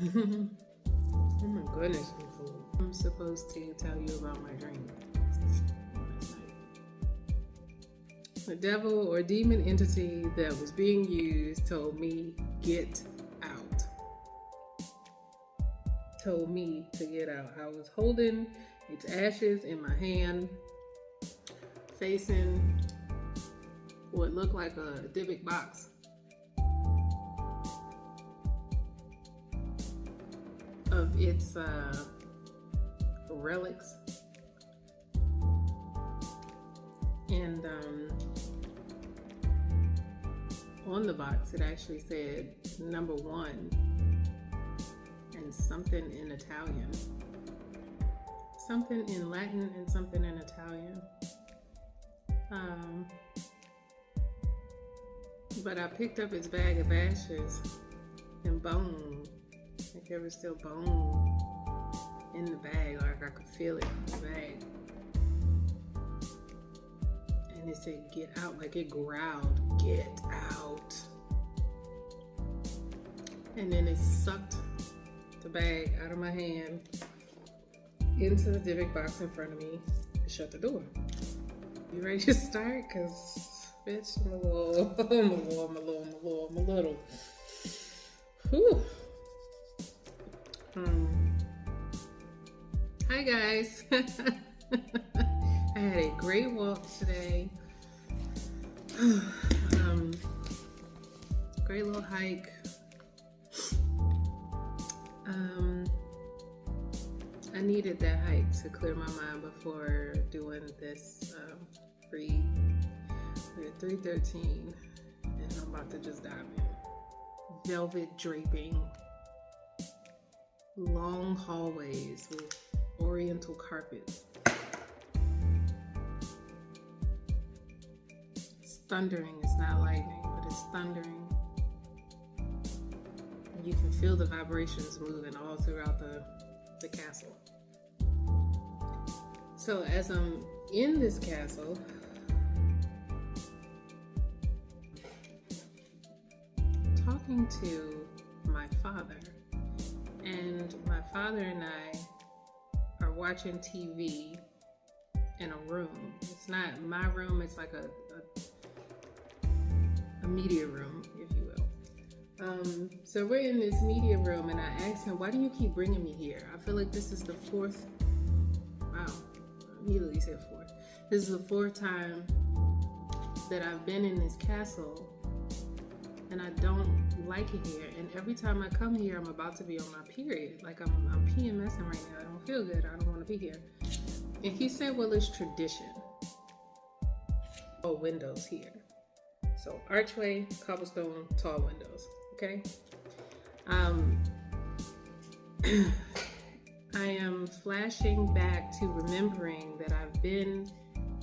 Oh my goodness, I'm supposed to tell you about my dream last night. The devil or demon entity that was being used told me, get out. Told me to get out. I was holding its ashes in my hand, facing what looked like a Dybbuk box. Of its relics, and on the box it actually said number 1 and something in Italian, something in Latin and something in Italian. But I picked up its bag of ashes and bone. Like there was still bone in the bag, like I could feel it in the bag. And it said, get out, like it growled, get out. And then it sucked the bag out of my hand into the Dybbuk box in front of me and shut the door. You ready to start? Cause bitch, I'm a little. Whew. Hi guys. I had a great walk today. Great little hike. I needed that hike to clear my mind before doing this read. We're at 3:13 and I'm about to just dive in. Velvet draping, long hallways with oriental carpets. It's thundering. It's not lightning, but it's thundering. And you can feel the vibrations moving all throughout the castle. So as I'm in this castle, talking to my father, and my father and I are watching TV in a room. It's not my room, it's like a media room, if you will. So we're in this media room and I asked him, why do you keep bringing me here? I feel like this is the fourth, wow, I immediately said fourth. This is the fourth time that I've been in this castle and I don't like it here. And every time I come here, I'm about to be on my period. Like I'm PMSing right now. I don't feel good. I don't want to be here. And he said, well, it's tradition. Oh, windows here. So archway, cobblestone, tall windows. Okay. I am flashing back to remembering that I've been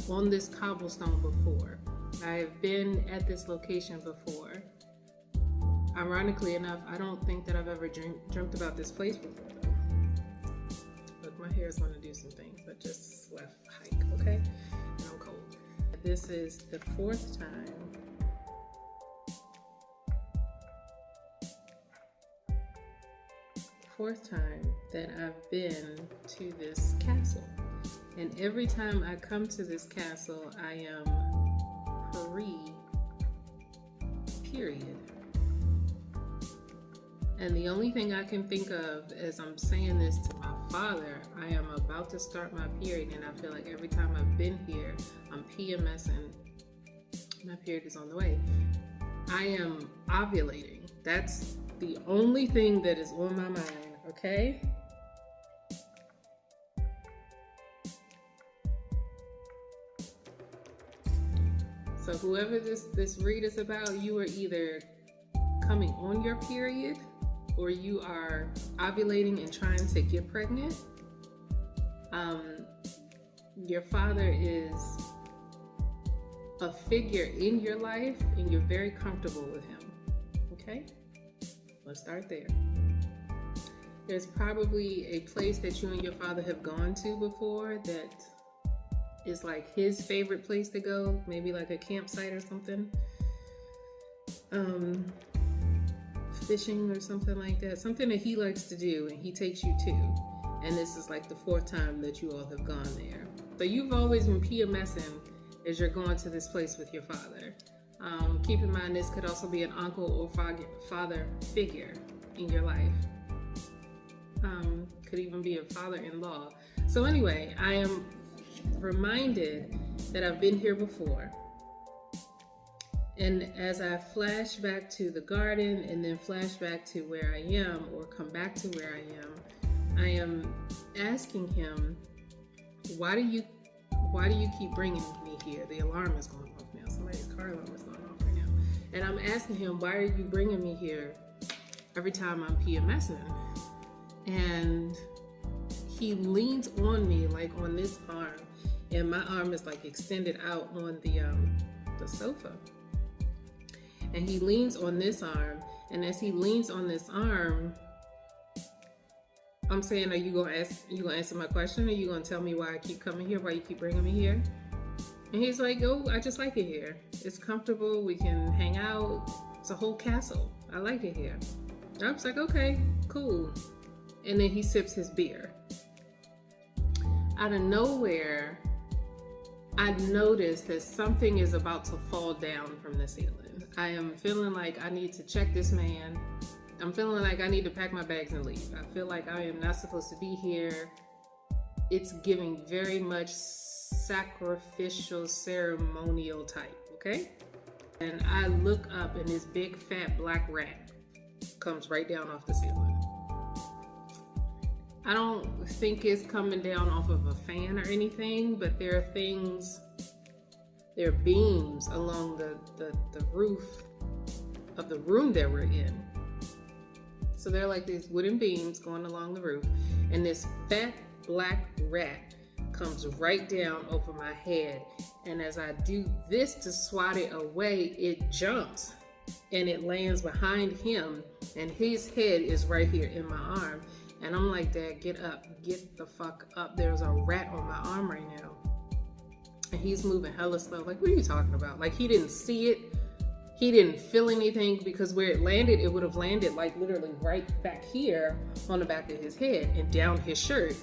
on this cobblestone before. I have been at this location before. Ironically enough, I don't think that I've ever dreamt about this place before though. Look, my hair is going to do some things. I just left hike, okay? And I'm cold. This is the fourth time that I've been to this castle. And every time I come to this castle, I am period. And the only thing I can think of as I'm saying this to my father, I am about to start my period, and I feel like every time I've been here, I'm PMSing. My period is on the way. I am ovulating. That's the only thing that is on my mind, okay? So whoever this read is about, you are either coming on your period or you are ovulating and trying to get pregnant. Your father is a figure in your life and you're very comfortable with him. Okay? Let's start there. There's probably a place that you and your father have gone to before that is like his favorite place to go, maybe like a campsite or something. fishing or something like that. Something that he likes to do and he takes you to. And this is like the 4th time that you all have gone there. So you've always been PMSing as you're going to this place with your father. Keep in mind, this could also be an uncle or father figure in your life. Could even be a father-in-law. So anyway, I am reminded that I've been here before. And as I flash back to the garden and then flash back to where I am, or come back to where I am asking him, why do you keep bringing me here? The alarm is going off now. Somebody's car alarm is going off right now. And I'm asking him, why are you bringing me here every time I'm PMSing? And he leans on me, like on this arm, and my arm is like extended out on the sofa. And he leans on this arm, and as he leans on this arm, I'm saying, are you gonna answer my question? Are you gonna tell me why I keep coming here? Why you keep bringing me here? And he's like, oh, I just like it here. It's comfortable. We can hang out. It's a whole castle. I like it here. I was like, okay, cool. And then he sips his beer. Out of nowhere, I noticed that something is about to fall down from the ceiling. I am feeling like I need to check this man. I'm feeling like I need to pack my bags and leave. I feel like I am not supposed to be here. It's giving very much sacrificial, ceremonial type, okay? And I look up and this big fat black rat comes right down off the ceiling. I don't think it's coming down off of a fan or anything, but there are beams along the roof of the room that we're in. So they're like these wooden beams going along the roof, and this fat black rat comes right down over my head. And as I do this to swat it away, it jumps and it lands behind him, and his head is right here in my arm. And I'm like, Dad, get up, get the fuck up. There's a rat on my arm right now. And he's moving hella slow. Like, what are you talking about? Like, he didn't see it. He didn't feel anything, because where it landed, it would have landed like literally right back here on the back of his head and down his shirt.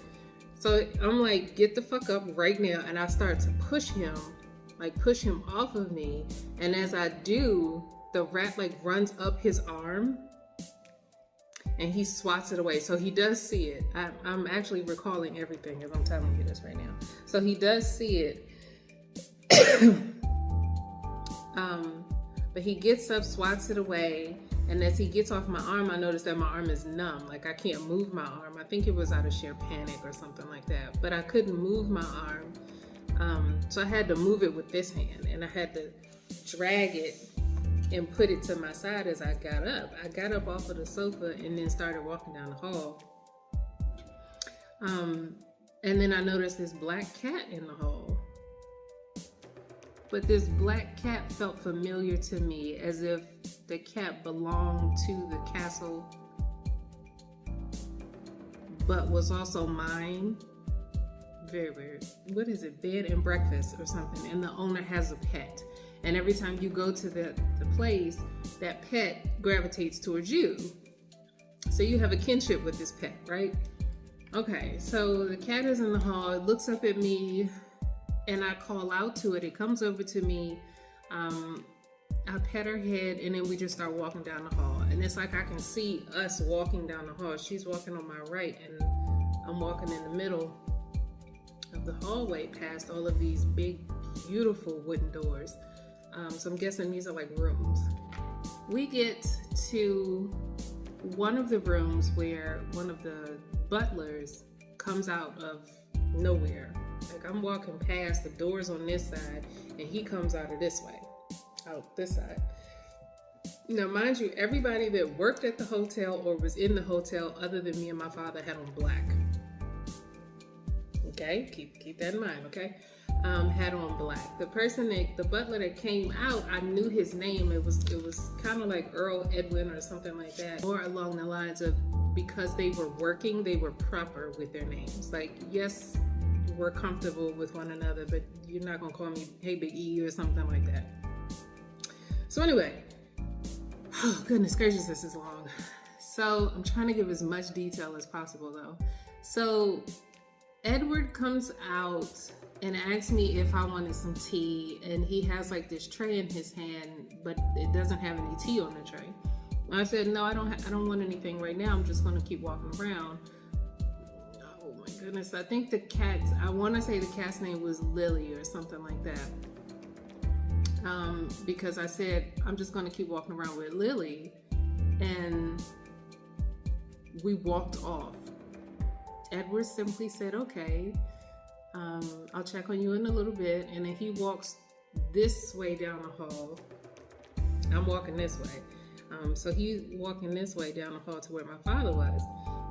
So I'm like, get the fuck up right now. And I start to push him off of me. And as I do, the rat like runs up his arm and he swats it away. So he does see it. I'm actually recalling everything as I'm telling you this right now. So he does see it. But he gets up, swats it away, and as he gets off my arm, I notice that my arm is numb. Like, I can't move my arm. I think it was out of sheer panic or something like that. But I couldn't move my arm. So I had to move it with this hand, and I had to drag it and put it to my side as I got up. I got up off of the sofa and then started walking down the hall. And then I noticed this black cat in the hall. But this black cat felt familiar to me, as if the cat belonged to the castle, but was also mine. Very weird. What is it? Bed and breakfast or something. And the owner has a pet. And every time you go to the place, that pet gravitates towards you. So you have a kinship with this pet, right? Okay, so the cat is in the hall. It looks up at me, and I call out to it. It comes over to me. I pet her head, and then we just start walking down the hall. And it's like I can see us walking down the hall. She's walking on my right, and I'm walking in the middle of the hallway past all of these big, beautiful wooden doors. So I'm guessing these are like rooms. We get to one of the rooms where one of the butlers comes out of nowhere. Like, I'm walking past the doors on this side, and he comes out of this way, out this side. Now, mind you, everybody that worked at the hotel or was in the hotel other than me and my father had on black. Okay, keep that in mind, okay? Had on black. The butler that came out, I knew his name. It was kind of like Earl Edwin or something like that. Or along the lines of, because they were working, they were proper with their names. Like, yes, we're comfortable with one another, but you're not gonna call me, hey, Big E or something like that. So anyway, Oh, goodness gracious, this is long. So I'm trying to give as much detail as possible though. So Edward comes out and asks me if I wanted some tea, and he has like this tray in his hand, but it doesn't have any tea on the tray. I said, no, I don't want anything right now. I'm just going to keep walking around. Oh my goodness. I think I want to say the cat's name was Lily or something like that. Because I said, I'm just going to keep walking around with Lily. And we walked off. Edward simply said, okay, I'll check on you in a little bit. And then he walks this way down the hall. I'm walking this way. So he's walking this way down the hall to where my father was.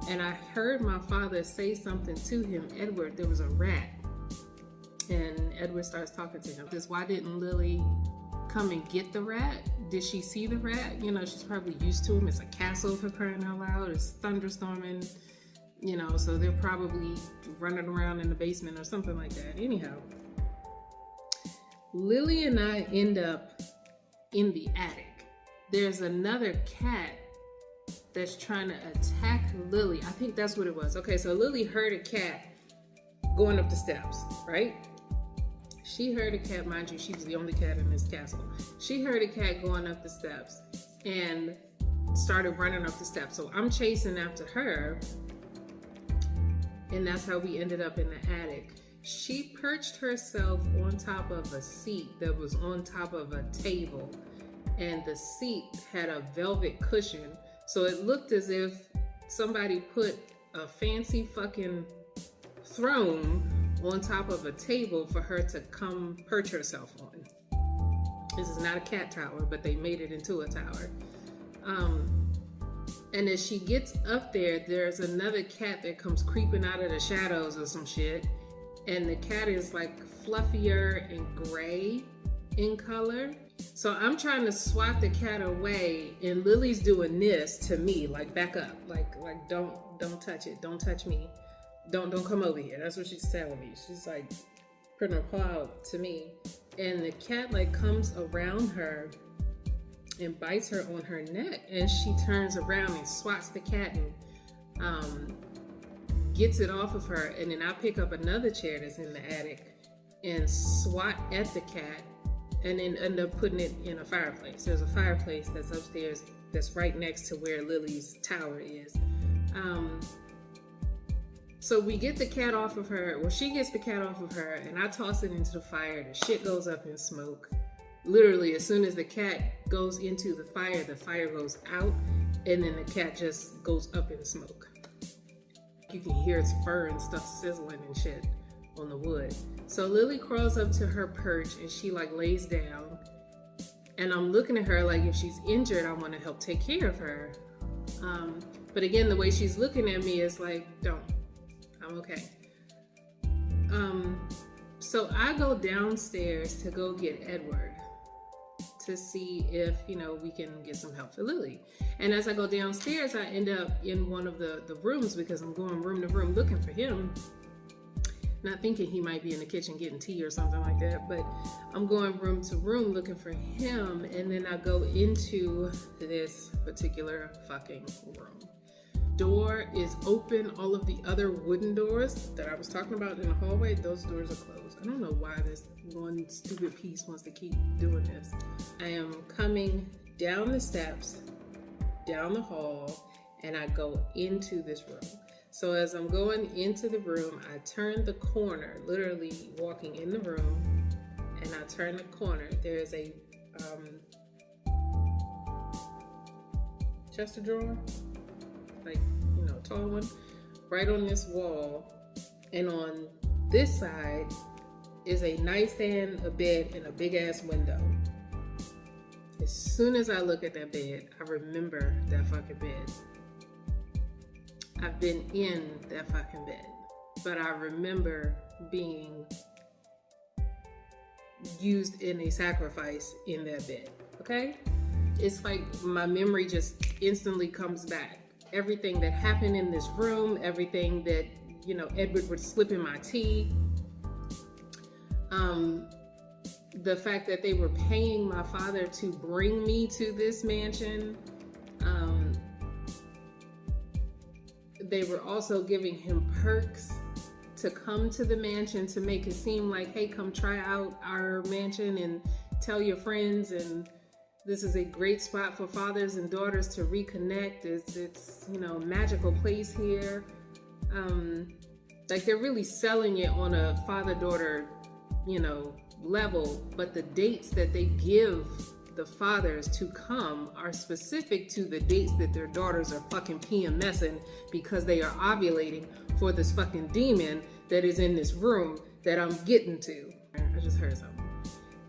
And I heard my father say something to him, Edward, there was a rat. And Edward starts talking to him. Why didn't Lily come and get the rat? Did she see the rat? You know, she's probably used to him. It's a castle, for crying out loud. It's thunderstorming, you know, so they're probably running around in the basement or something like that. Anyhow, Lily and I end up in the attic. There's another cat that's trying to attack Lily. I think that's what it was. Okay, so Lily heard a cat going up the steps, right? She heard a cat, mind you, she was the only cat in this castle. She heard a cat going up the steps and started running up the steps. So I'm chasing after her, and that's how we ended up in the attic. She perched herself on top of a seat that was on top of a table. And the seat had a velvet cushion. So it looked as if somebody put a fancy fucking throne on top of a table for her to come perch herself on. This is not a cat tower, but they made it into a tower. And as she gets up there, there's another cat that comes creeping out of the shadows or some shit. And the cat is like fluffier and gray in color. So I'm trying to swat the cat away, and Lily's doing this to me, like back up, like don't touch it, don't touch me, don't come over here. That's what she's telling me. She's like putting her paw out to me, and the cat like comes around her and bites her on her neck, and she turns around and swats the cat and gets it off of her, and then I pick up another chair that's in the attic and swat at the cat. And then end up putting it in a fireplace. There's a fireplace that's upstairs that's right next to where Lily's tower is. So we get the cat off of her. Well, she gets the cat off of her, and I toss it into the fire. The shit goes up in smoke. Literally, as soon as the cat goes into the fire goes out, and then the cat just goes up in smoke. You can hear its fur and stuff sizzling and shit on the wood. So Lily crawls up to her perch and she like lays down, and I'm looking at her like if she's injured, I want to help take care of her. But again, the way she's looking at me is like, don't, I'm okay. So I go downstairs to go get Edward to see if, you know, we can get some help for Lily. And as I go downstairs, I end up in one of the rooms because I'm going room to room looking for him. Not thinking he might be in the kitchen getting tea or something like that, but I'm going room to room looking for him, and then I go into this particular fucking room. Door is open. All of the other wooden doors that I was talking about in the hallway, those doors are closed. I don't know why this one stupid piece wants to keep doing this. I am coming down the steps, down the hall, and I go into this room. So as I'm going into the room, I turn the corner, literally walking in the room, and I turn the corner. There's a chest of drawer, like, you know, tall one, right on this wall. And on this side is a nightstand, a bed, and a big ass window. As soon as I look at that bed, I remember that fucking bed. I've been in that fucking bed, but I remember being used in a sacrifice in that bed, okay? It's like my memory just instantly comes back. Everything that happened in this room, everything that, you know, Edward would slip in my tea. the fact that they were paying my father to bring me to this mansion. They were also giving him perks to come to the mansion to make it seem like, hey, come try out our mansion and tell your friends, and this is a great spot for fathers and daughters to reconnect. It's you know, magical place here. Like they're really selling it on a father-daughter, you know, level, but the dates that they give the fathers to come are specific to the dates that their daughters are fucking PMSing because they are ovulating for this fucking demon that is in this room that I'm getting to. I just heard something.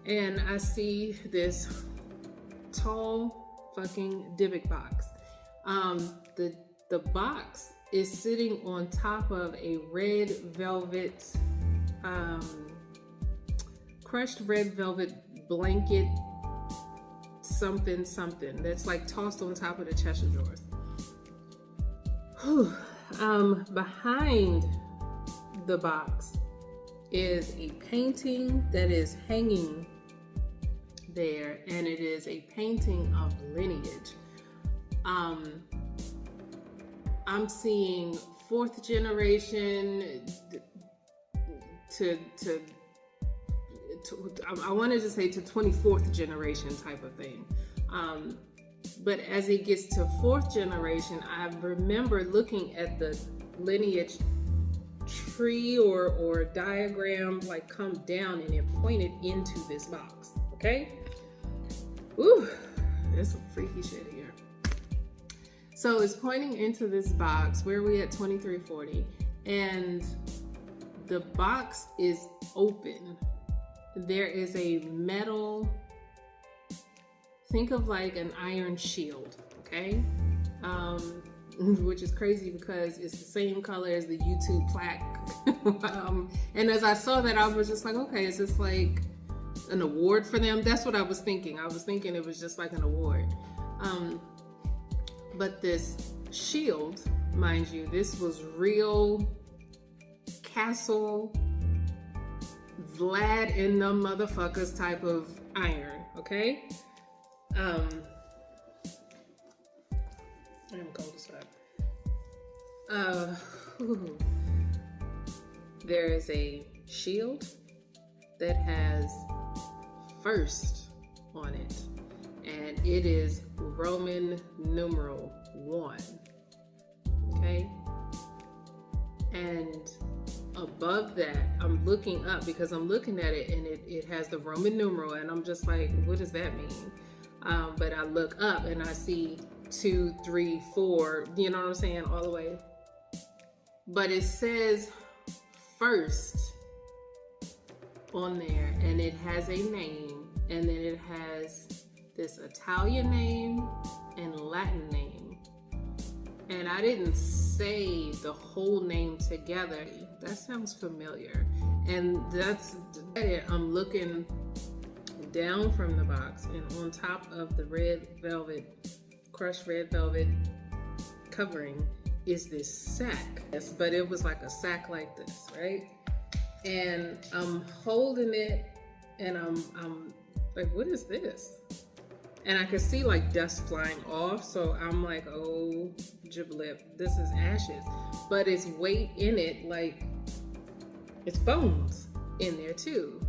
And I see this tall fucking Dybbuk box. The box is sitting on top of a red velvet, crushed red velvet blanket, something that's like tossed on top of the Cheshire drawers. Behind the box is a painting that is hanging there, and it is a painting of lineage. I'm seeing 4th generation to I wanted to say to 24th generation type of thing. But as it gets to 4th generation, I remember looking at the lineage tree or diagram like come down, and it pointed into this box. Okay? Ooh, there's some freaky shit here. So it's pointing into this box. Where are we at? 2340. And the box is open. There is a metal, think of like an iron shield, okay? Which is crazy because it's the same color as the YouTube plaque. And as I saw that, I was just like, okay, is this like an award for them? That's what I was thinking. I was thinking it was just like an award. But this shield, mind you, this was real Castle Vlad in the motherfuckers type of iron, okay? I'm cold as fuck. There is a shield that has first on it, and it is Roman numeral 1, okay? And above that, I'm looking up because I'm looking at it and it has the Roman numeral, and I'm just like, what does that mean? But I look up and I see 2, 3, 4, you know what I'm saying, all the way. But it says first on there, and it has a name, and then it has this Italian name and Latin name. And I didn't say the whole name together. That sounds familiar. And that's it. I'm looking down from the box, and on top of the red velvet, crushed red velvet covering is this sack. Yes, but it was like a sack like this, right? And I'm holding it, and I'm like, what is this? And I could see like dust flying off, so I'm like, oh, giblip, this is ashes. But it's weight in it, like it's bones in there too.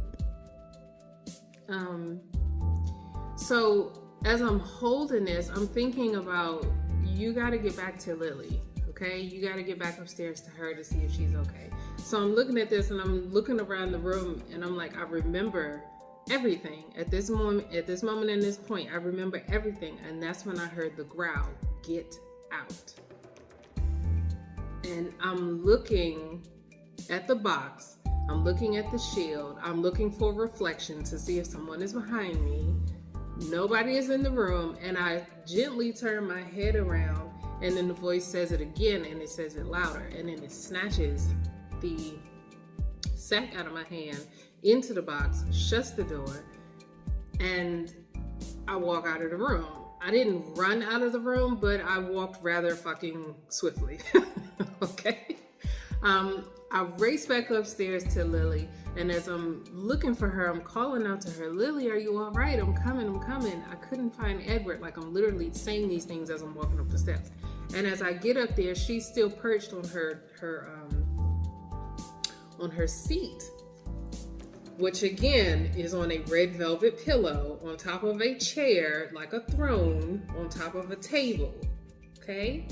So as I'm holding this, I'm thinking about, you got to get back to Lily, okay? You got to get back upstairs to her to see if she's okay. So I'm looking at this, and I'm looking around the room, and I'm like, I remember everything at this moment, and this point, I remember everything. And that's when I heard the growl, get out. And I'm looking at the box, I'm looking at the shield, I'm looking for reflection to see if someone is behind me. Nobody is in the room, and I gently turn my head around, and then the voice says it again, and it says it louder, and then it snatches the sack out of my hand into the box, shuts the door, and I walk out of the room. I didn't run out of the room, but I walked rather fucking swiftly. Okay? I race back upstairs to Lily, and as I'm looking for her, I'm calling out to her, Lily, are you all right? I'm coming. I couldn't find Edward. Like, I'm literally saying these things as I'm walking up the steps. And as I get up there, she's still perched on her seat, which again is on a red velvet pillow on top of a chair, like a throne, on top of a table. Okay?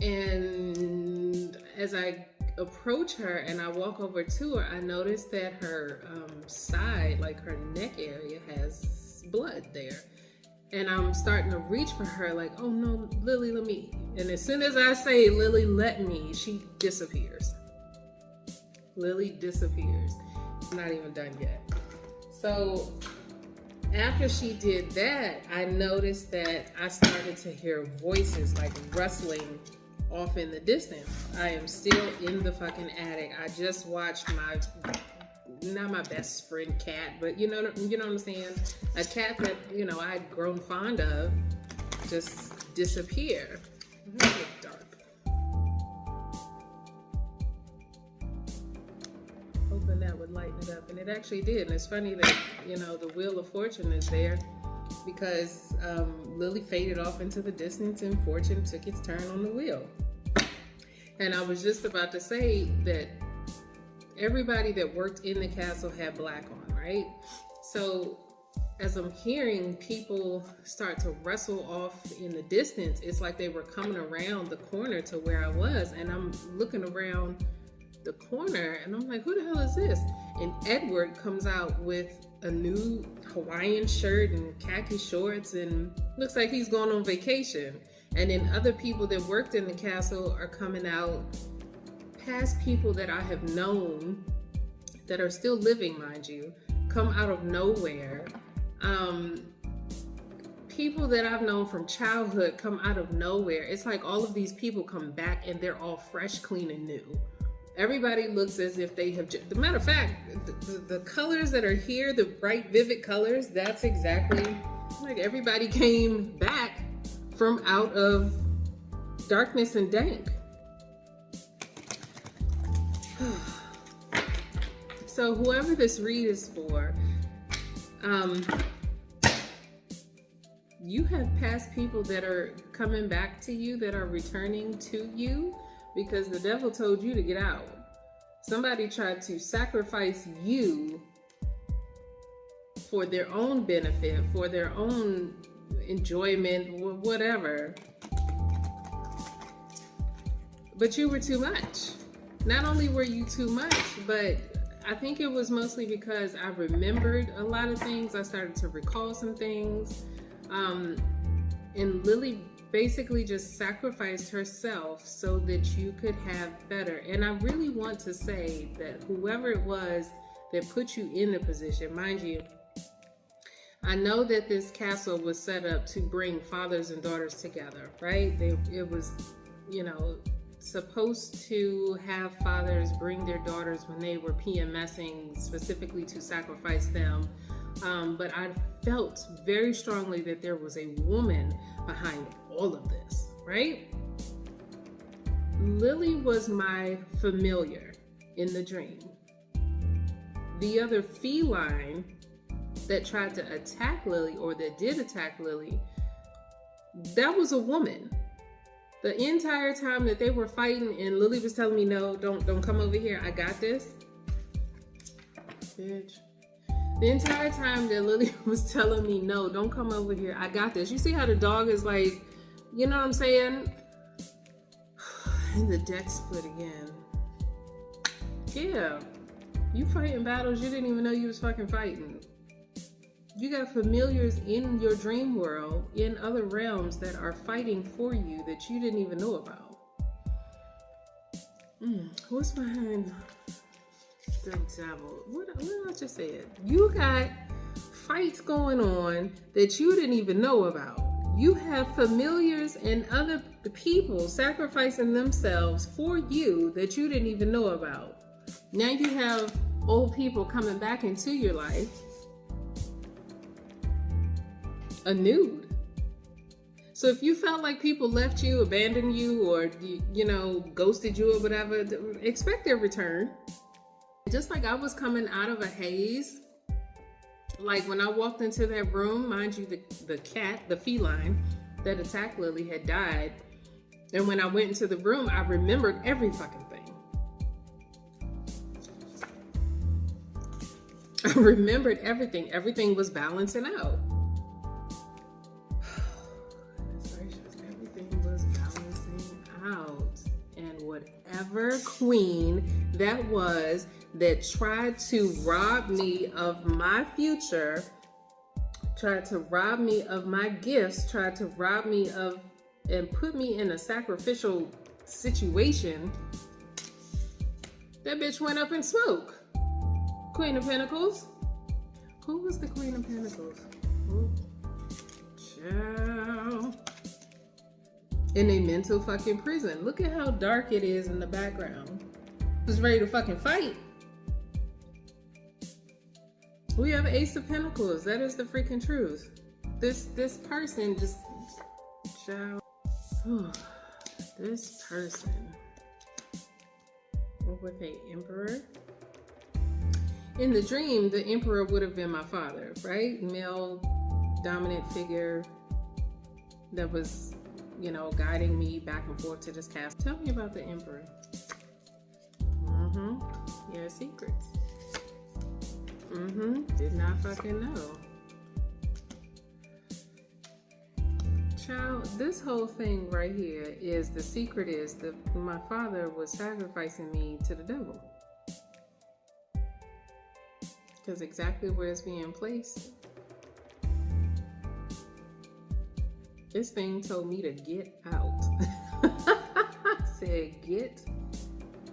And as I approach her and I walk over to her, I notice that her side, like her neck area, has blood there. And I'm starting to reach for her, like, oh no, Lily, let me. And as soon as I say, Lily, let me, she disappears. Lily disappears. Not even done yet. So after she did that, I noticed that I started to hear voices like rustling off in the distance. I am still in the fucking attic. I just watched not my best friend cat, but you know what I'm saying? A cat that, I'd grown fond of just disappear. It's dark. Hoping that would lighten it up, and it actually did. And it's funny that, the Wheel of Fortune is there because Lily faded off into the distance and Fortune took its turn on the wheel. And I was just about to say that everybody that worked in the castle had black on, right? So as I'm hearing people start to wrestle off in the distance, it's like they were coming around the corner to where I was, and I'm looking around the corner and I'm like, who the hell is this? And Edward comes out with a new Hawaiian shirt and khaki shorts and looks like he's going on vacation. And then other people that worked in the castle are coming out, past people that I have known that are still living, mind you, come out of nowhere. People that I've known from childhood come out of nowhere. It's like all of these people come back and they're all fresh, clean, and new. Everybody looks as if they have the matter of fact, the colors that are here, the bright, vivid colors, that's exactly like everybody came back from out of darkness and dank. So whoever this read is for, you have past people that are coming back to you, that are returning to you, because the devil told you to get out. Somebody tried to sacrifice you for their own benefit, for their own enjoyment, whatever. But you were too much. Not only were you too much, but I think it was mostly because I remembered a lot of things. I started to recall some things. And Lily basically just sacrificed herself so that you could have better. And I really want to say that whoever it was that put you in the position, mind you, I know that this castle was set up to bring fathers and daughters together, right? It was, supposed to have fathers bring their daughters when they were PMSing, specifically to sacrifice them. But I felt very strongly that there was a woman behind all of this, right? Lily was my familiar in the dream. The other feline that tried to attack Lily, or that did attack Lily, that was a woman. The entire time that they were fighting and Lily was telling me, no, don't come over here, I got this. Bitch. The entire time that Lily was telling me, no, don't come over here, I got this. You see how the dog is like, you know what I'm saying? And the deck split again. Yeah. You fighting battles you didn't even know you was fucking fighting. You got familiars in your dream world, in other realms, that are fighting for you that you didn't even know about. What's behind the devil? What I just said? You got fights going on that you didn't even know about. You have familiars and other people sacrificing themselves for you that you didn't even know about. Now you have old people coming back into your life, a nude. So if you felt like people left you, abandoned you, or, you know, ghosted you or whatever, expect their return. Just like I was coming out of a haze, like when I walked into that room, mind you, the cat, the feline that attacked Lily had died. And when I went into the room, I remembered every fucking thing. I remembered everything. Everything was balancing out. Everything was balancing out. And whatever queen that was that tried to rob me of my future, tried to rob me of my gifts, tried to rob me of and put me in a sacrificial situation, that bitch went up in smoke. Queen of Pentacles. Who was the Queen of Pentacles? Oh, child. In a mental fucking prison. Look at how dark it is in the background. Who's ready to fucking fight? We have Ace of Pentacles. That is the freaking truth. This person just, child. This person with a Emperor. In the dream, the Emperor would have been my father, right? Male dominant figure that was, you know, guiding me back and forth to this castle. Tell me about the Emperor. Your secrets. Did not fucking know. Child, this whole thing right here is, the secret is that my father was sacrificing me to the devil. Because exactly where it's being placed, this thing told me to get out. Said, get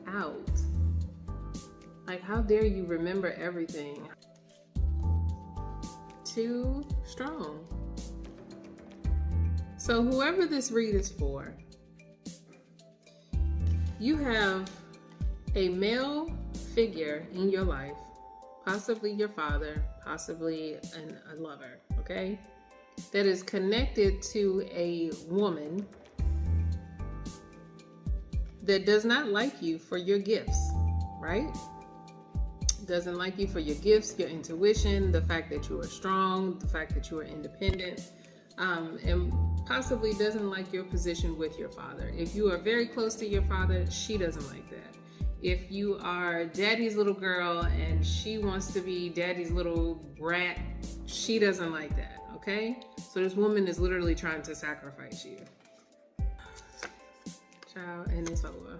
out. Like, how dare you remember everything? Too strong. So whoever this read is for, you have a male figure in your life, possibly your father, possibly a lover, okay, that is connected to a woman that does not like you for your gifts, right? Doesn't like you for your gifts, your intuition, the fact that you are strong, the fact that you are independent, and possibly doesn't like your position with your father. If you are very close to your father, she doesn't like that. If you are daddy's little girl and she wants to be daddy's little brat, she doesn't like that, okay? So this woman is literally trying to sacrifice you. Child, and it's over.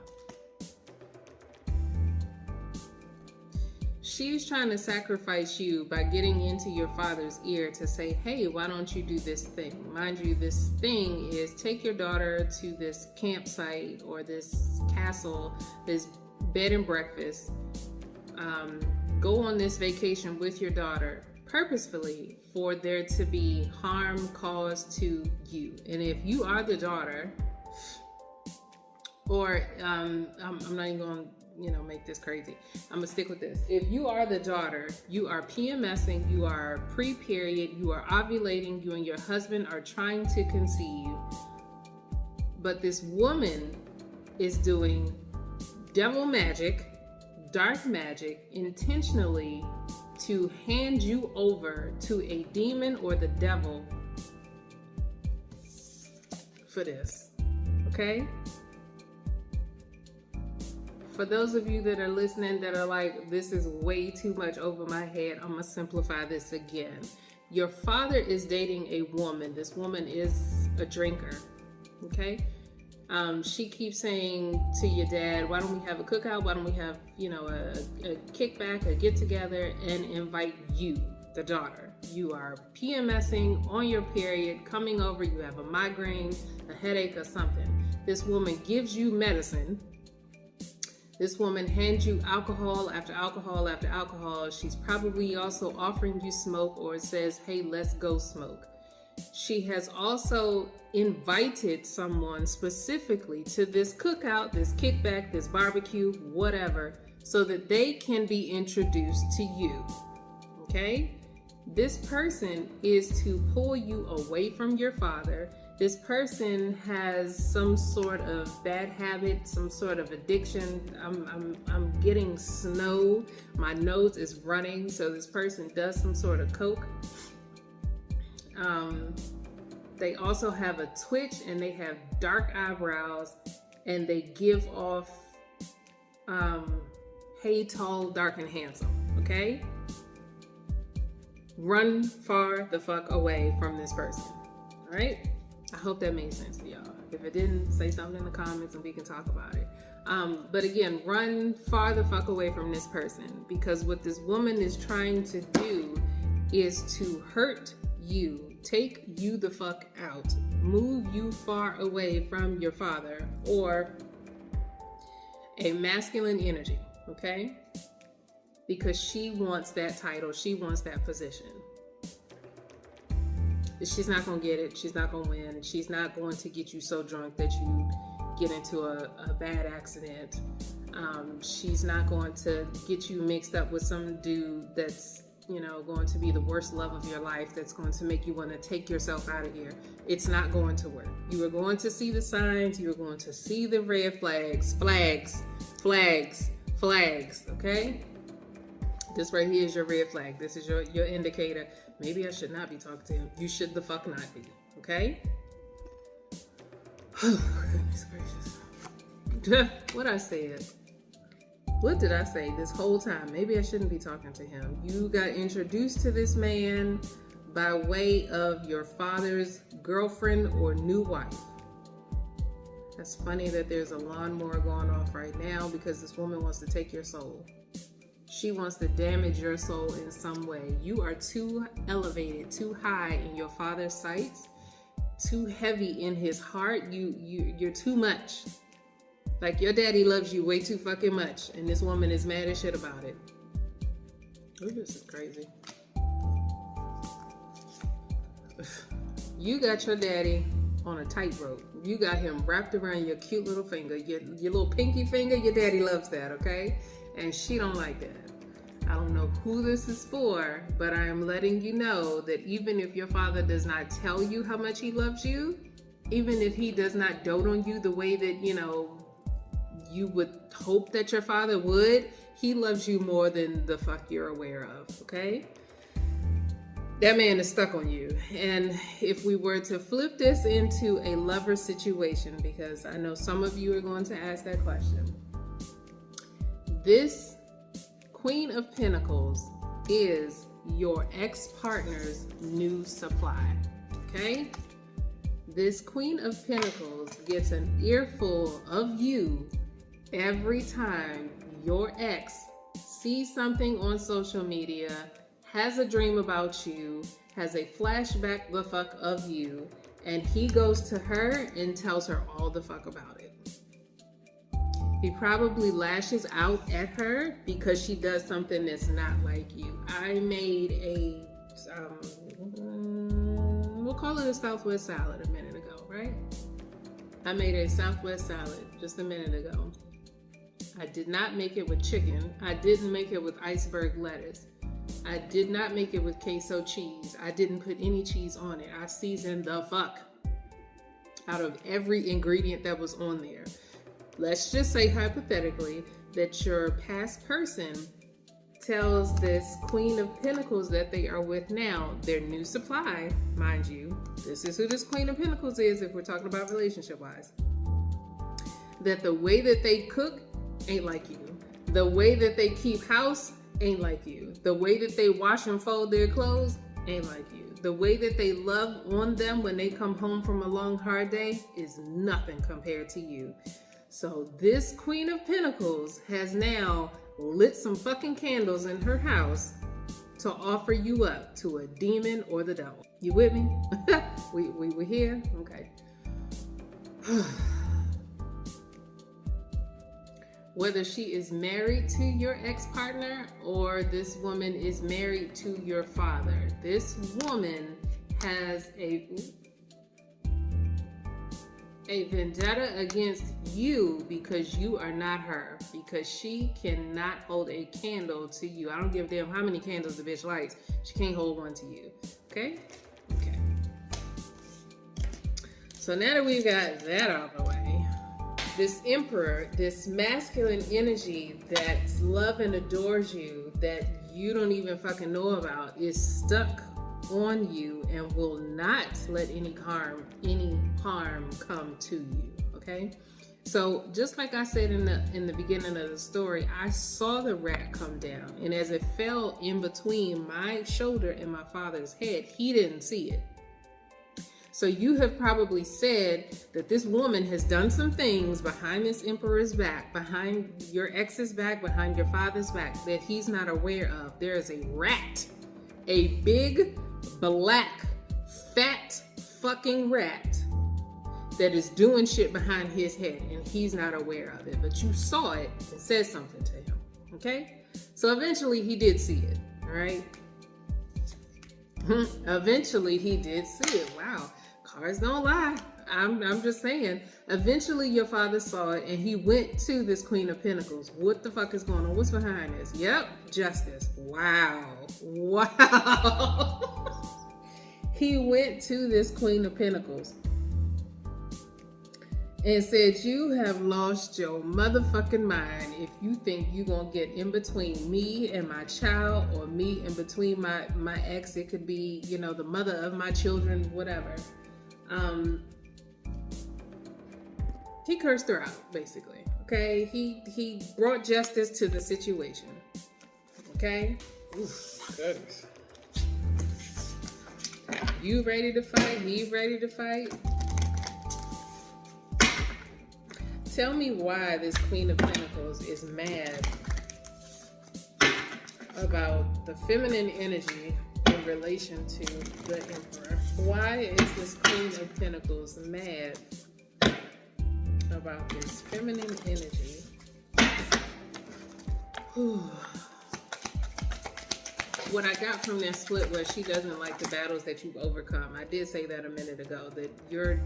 She's trying to sacrifice you by getting into your father's ear to say, hey, why don't you do this thing? Mind you, this thing is take your daughter to this campsite or this castle, this bed and breakfast, go on this vacation with your daughter purposefully for there to be harm caused to you. And if you are the daughter, or I'm not even going to make this crazy. I'm gonna stick with this. If you are the daughter, you are PMSing, you are pre-period, you are ovulating, you and your husband are trying to conceive, but this woman is doing devil magic, dark magic, intentionally to hand you over to a demon or the devil for this, okay? For those of you that are listening that are like, this is way too much over my head, I'm gonna simplify this again. Your father is dating a woman. This woman is a drinker, okay? She keeps saying to your dad, why don't we have a cookout? Why don't we have, a kickback, a get together, and invite you, the daughter. You are PMSing on your period, coming over, you have a migraine, a headache, or something. This woman gives you medicine. This woman hands you alcohol after alcohol after alcohol. She's probably also offering you smoke, or it says, hey, let's go smoke. She has also invited someone specifically to this cookout, this kickback, this barbecue, whatever, so that they can be introduced to you, okay? This person is to pull you away from your father This person has some sort of bad habit, some sort of addiction. I'm getting snow. My nose is running. So this person does some sort of coke. They also have a twitch, and they have dark eyebrows, and they give off hey, tall, dark, and handsome. Okay? Run far the fuck away from this person. All right? I hope that made sense to y'all. If it didn't, say something in the comments and we can talk about it. But again, run far the fuck away from this person, because what this woman is trying to do is to hurt you, take you the fuck out, move you far away from your father or a masculine energy, okay? Because she wants that title, she wants that position. She's not going to get it. She's not going to win. She's not going to get you so drunk that you get into a bad accident. She's not going to get you mixed up with some dude that's, going to be the worst love of your life, that's going to make you want to take yourself out of here. It's not going to work. You are going to see the signs. You are going to see the red flags, okay? This right here is your red flag. This is your indicator. Maybe I should not be talking to him. You should the fuck not be, okay? Oh, goodness gracious. What I said. What did I say this whole time? Maybe I shouldn't be talking to him. You got introduced to this man by way of your father's girlfriend or new wife. That's funny that there's a lawnmower going off right now because this woman wants to take your soul. She wants to damage your soul in some way. You are too elevated, too high in your father's sights, too heavy in his heart. You're too much. Like, your daddy loves you way too fucking much, and this woman is mad as shit about it. Oh, this is crazy. You got your daddy on a tightrope. You got him wrapped around your cute little finger, your little pinky finger. Your daddy loves that, okay? And she don't like that. I don't know who this is for, but I am letting you know that even if your father does not tell you how much he loves you, even if he does not dote on you the way that, you would hope that your father would, he loves you more than the fuck you're aware of, okay? That man is stuck on you. And if we were to flip this into a lover situation, because I know some of you are going to ask that question, this Queen of Pentacles is your ex-partner's new supply, okay? This Queen of Pentacles gets an earful of you every time your ex sees something on social media, has a dream about you, has a flashback the fuck of you, and he goes to her and tells her all the fuck about it. He probably lashes out at her because she does something that's not like you. I made a, we'll call it a Southwest salad a minute ago, right? I made a Southwest salad just a minute ago. I did not make it with chicken. I didn't make it with iceberg lettuce. I did not make it with queso cheese. I didn't put any cheese on it. I seasoned the fuck out of every ingredient that was on there. Let's just say hypothetically that your past person tells this Queen of Pentacles that they are with now their new supply, mind you. This is who this Queen of Pentacles is if we're talking about relationship-wise. That the way that they cook ain't like you. The way that they keep house ain't like you. The way that they wash and fold their clothes ain't like you. The way that they love on them when they come home from a long, hard day is nothing compared to you. So this Queen of Pentacles has now lit some fucking candles in her house to offer you up to a demon or the devil. You with me? we here? Okay. Whether she is married to your ex-partner or this woman is married to your father, this woman has a vendetta against you because you are not her, because she cannot hold a candle to you. I don't give a damn how many candles the bitch lights. She can't hold one to you. Okay? Okay. So now that we've got that out of the way, this emperor, this masculine energy that loves and adores you, that you don't even fucking know about, is stuck on you and will not let any harm come to you. Okay? So just like I said in the beginning of the story, I saw the rat come down, and as it fell in between my shoulder and my father's head, he didn't see it. So you have probably said that this woman has done some things behind this emperor's back, behind your ex's back, behind your father's back, that he's not aware of. There is a rat, a big, black, fat fucking rat that is doing shit behind his head, and he's not aware of it. But you saw it and said something to him, okay? So eventually he did see it, all right? Eventually he did see it. Wow. Cards don't lie. I'm just saying. Eventually your father saw it and he went to this Queen of Pentacles. What the fuck is going on? What's behind this? Yep, justice. Wow. He went to this Queen of Pentacles and said, you have lost your motherfucking mind if you think you're gonna get in between me and my child, or me in between my ex. It could be, you know, the mother of my children, whatever. He cursed her out, basically. Okay, he brought justice to the situation. Okay. Oof, goodness. You ready to fight? He ready to fight? Tell me why this Queen of Pentacles is mad about the feminine energy in relation to the Emperor. Why is this Queen of Pentacles mad about this feminine energy? What I got from that split was she doesn't like the battles that you've overcome. I did say that a minute ago, that your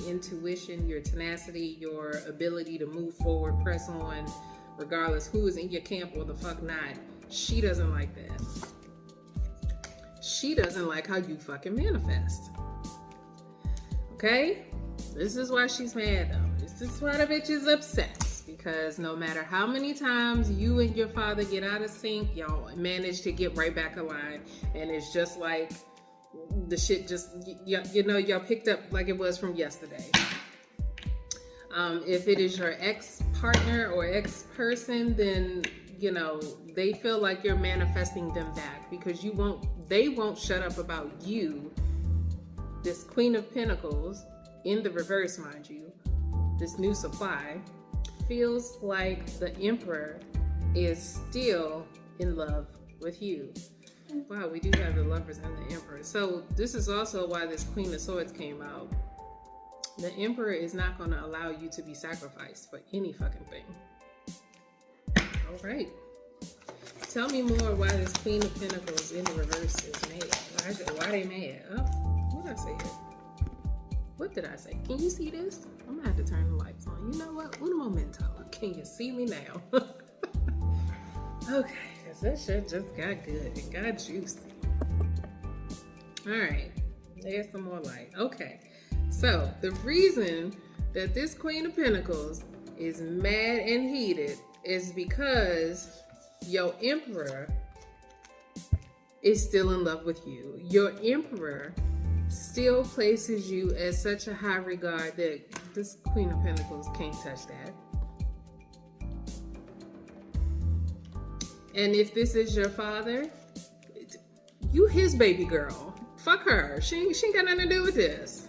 intuition, your tenacity, your ability to move forward, press on, regardless who is in your camp or the fuck not, she doesn't like that. She doesn't like how you fucking manifest. Okay? This is why she's mad though. This is why the bitch is upset. Because no matter how many times you and your father get out of sync, y'all manage to get right back aligned. And it's just like the shit just, you know, y'all picked up like it was from yesterday. If it is your ex-partner or ex-person, then, you know, they feel like you're manifesting them back, because they won't shut up about you. This Queen of Pentacles, in the reverse, mind you, this new supply, feels like the Emperor is still in love with you. Wow, we do have the Lovers and the Emperor. So this is also why this Queen of Swords came out. The Emperor is not going to allow you to be sacrificed for any fucking thing. All right. Tell me more why this Queen of Pentacles in the reverse is mad. Why they mad? Oh, what did I say here? What did I say? Can you see this? I'm gonna have to turn the lights on. You know what? Un momento. Can you see me now? Okay, because that shit just got good. It got juicy. All right, there's some more light. Okay, so the reason that this Queen of Pentacles is mad and heated is because your Emperor is still in love with you. Your Emperor still places you at such a high regard that this Queen of Pentacles can't touch that. And if this is your father, you his baby girl. Fuck her. She ain't got nothing to do with this.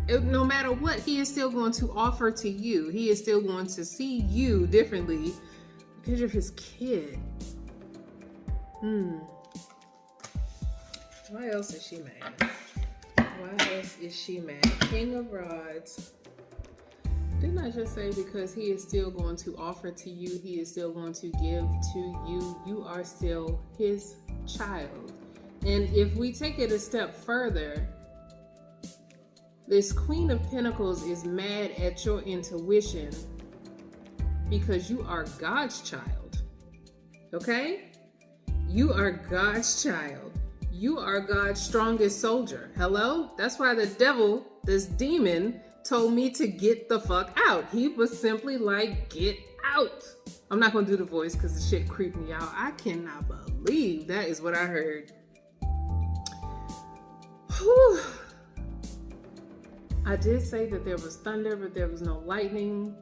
No matter what, he is still going to offer to you. He is still going to see you differently because you're his kid. Why else is she mad? Why else is she mad? King of Rods. Didn't I just say because he is still going to offer to you, he is still going to give to you, you are still his child. And if we take it a step further, this Queen of Pentacles is mad at your intuition because you are God's child. Okay? You are God's child. You are God's strongest soldier. Hello? That's why the devil, this demon, told me to get the fuck out. He was simply like, get out. I'm not gonna do the voice because the shit creeped me out. I cannot believe that is what I heard. Whew. I did say that there was thunder, but there was no lightning.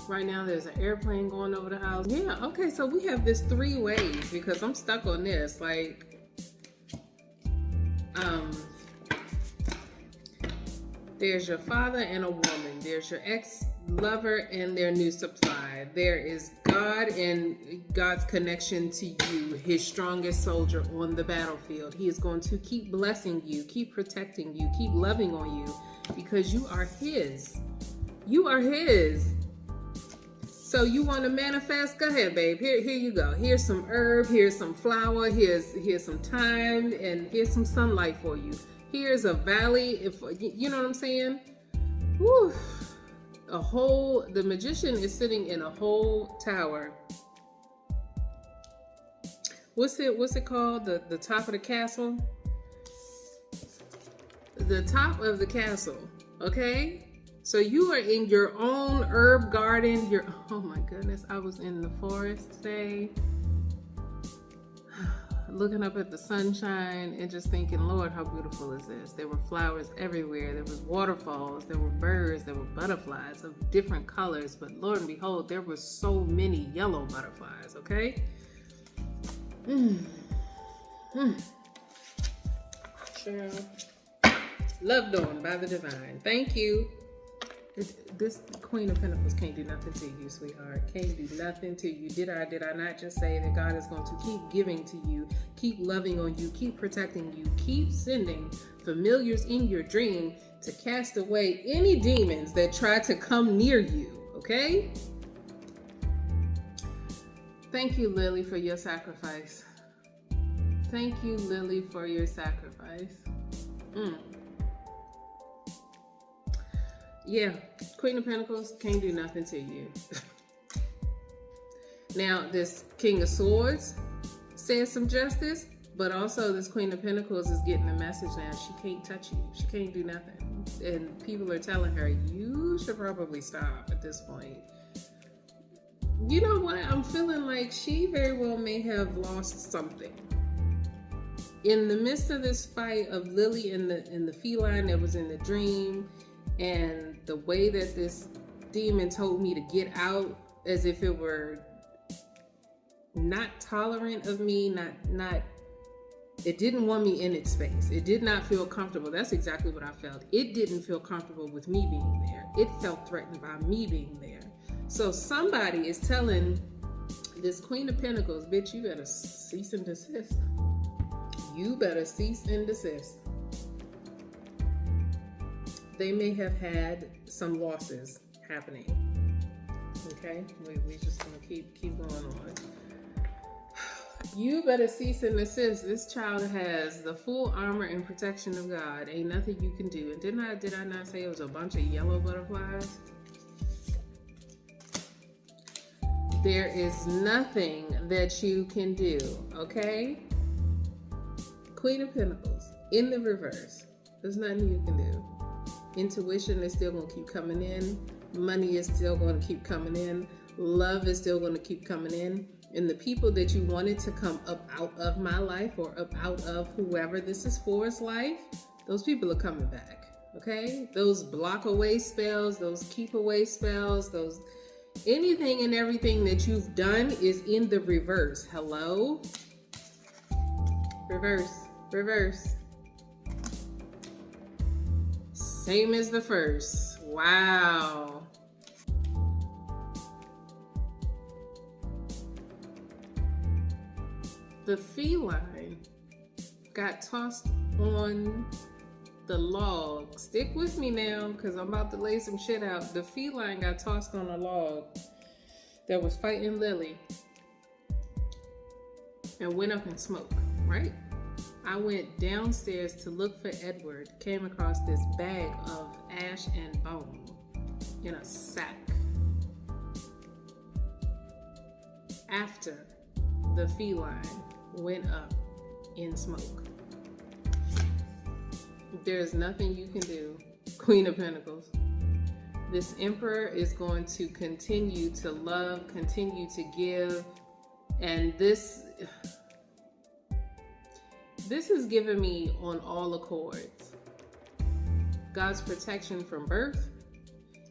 Right now there's an airplane going over the house. Yeah, okay, so we have this 3 ways because I'm stuck on this. Like, there's your father and a woman. There's your ex-lover and their new supply. There is God and God's connection to you, his strongest soldier on the battlefield. He is going to keep blessing you, keep protecting you, keep loving on you because you are his. You are his. So you want to manifest? Go ahead, babe. Here you go. Here's some herb. Here's some flour. Here's some thyme, and here's some sunlight for you. Here's a valley. If you know what I'm saying. Whew. The magician is sitting in a whole tower. What's it called? The top of the castle. The top of the castle. Okay. So you are in your own herb garden. Oh my goodness, I was in the forest today, looking up at the sunshine and just thinking, Lord, how beautiful is this? There were flowers everywhere. There was waterfalls. There were birds. There were butterflies of different colors. But Lord and behold, there were so many yellow butterflies, okay? Sure. Loved on by the divine. Thank you. This Queen of Pentacles can't do nothing to you, sweetheart. Can't do nothing to you. Did I not just say that God is going to keep giving to you, keep loving on you, keep protecting you, keep sending familiars in your dream to cast away any demons that try to come near you, okay? Thank you, Lily, for your sacrifice. Thank you, Lily, for your sacrifice. Yeah, Queen of Pentacles can't do nothing to you. Now, this King of Swords says some justice, but also this Queen of Pentacles is getting a message now. She can't touch you. She can't do nothing. And people are telling her, you should probably stop at this point. You know what? I'm feeling like she very well may have lost something. In the midst of this fight of Lily and the feline that was in the dream, and the way that this demon told me to get out, as if it were not tolerant of me, it didn't want me in its space. It did not feel comfortable. That's exactly what I felt. It didn't feel comfortable with me being there. It felt threatened by me being there. So somebody is telling this Queen of Pentacles, bitch, you better cease and desist. You better cease and desist. They may have had some losses happening. Okay, we just gonna keep going on. You better cease and desist. This child has the full armor and protection of God. Ain't nothing you can do. And did I not say it was a bunch of yellow butterflies? There is nothing that you can do. Okay, Queen of Pentacles in the reverse. There's nothing you can do. Intuition is still going to keep coming in. Money is still going to keep coming in. Love is still going to keep coming in. And the people that you wanted to come up out of my life or up out of whoever this is for's life, those people are coming back. Okay? Those block away spells, those keep away spells, those anything and everything that you've done is in the reverse. Hello? Reverse. Reverse. Same as the first. Wow. The feline got tossed on the log. Stick with me now, because I'm about to lay some shit out. The feline got tossed on a log that was fighting Lily and went up in smoke, right? I went downstairs to look for Edward, came across this bag of ash and bone in a sack. After the feline went up in smoke. There's nothing you can do, Queen of Pentacles. This Emperor is going to continue to love, continue to give, and this is giving me on all accords. God's protection from birth,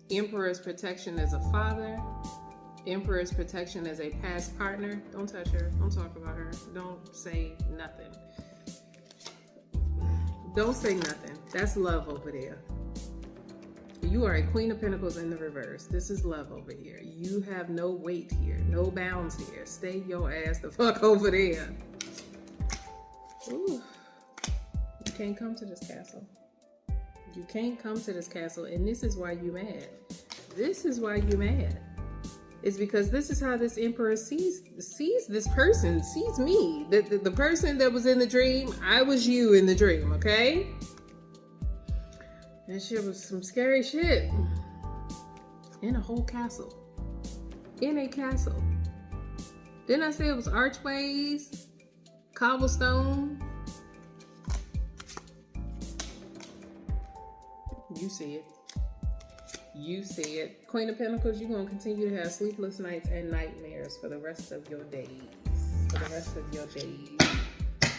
Emperor's protection as a father, Emperor's protection as a past partner. Don't touch her. Don't talk about her. Don't say nothing. Don't say nothing. That's love over there. You are a Queen of Pentacles in the reverse. This is love over here. You have no weight here, no bounds here. Stay your ass the fuck over there. Ooh. You can't come to this castle. You can't come to this castle, and this is why you mad. This is why you mad. It's because this is how this Emperor sees this person, sees me. The person that was in the dream, I was you in the dream, okay? That shit was some scary shit. In a whole castle. In a castle. Didn't I say it was archways? Cobblestone? You see it. You see it. Queen of Pentacles, you're going to continue to have sleepless nights and nightmares for the rest of your days. For the rest of your days.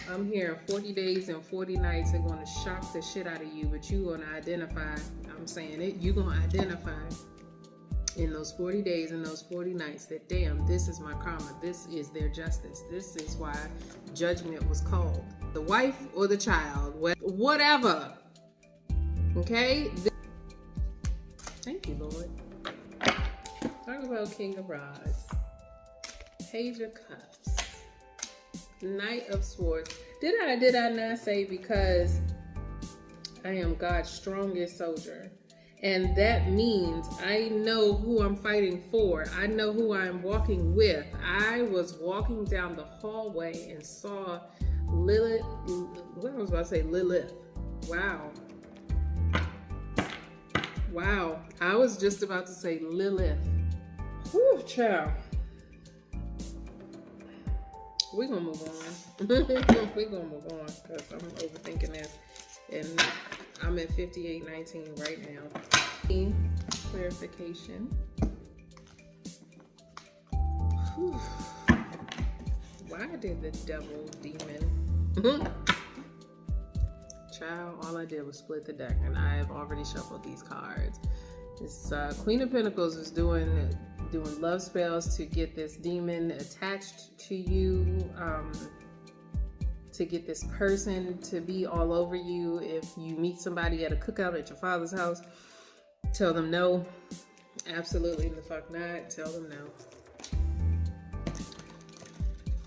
I'm hearing 40 days and 40 nights are going to shock the shit out of you, but you're going to identify, I'm saying it, you're going to identify in those 40 days and those 40 nights that, damn, this is my karma. This is their justice. This is why judgment was called. The wife or the child, whatever. Okay? Thank you, Lord. Talk about King of Rods. Page of Cups. Knight of Swords. Did I not say because I am God's strongest soldier? And that means I know who I'm fighting for. I know who I'm walking with. I was walking down the hallway and saw Lilith. What I was about to say, Lilith. Wow. Wow. I was just about to say Lilith. Whew, child. We're going to move on. We're going to move on because I'm overthinking this. And I'm at 58:19 right now. Clarification. Whew. Why did the devil demon? Child, all I did was split the deck, and I have already shuffled these cards. This Queen of Pentacles is doing love spells to get this demon attached to you, to get this person to be all over you. If you meet somebody at a cookout at your father's house, tell them no. Absolutely the fuck not. Tell them no.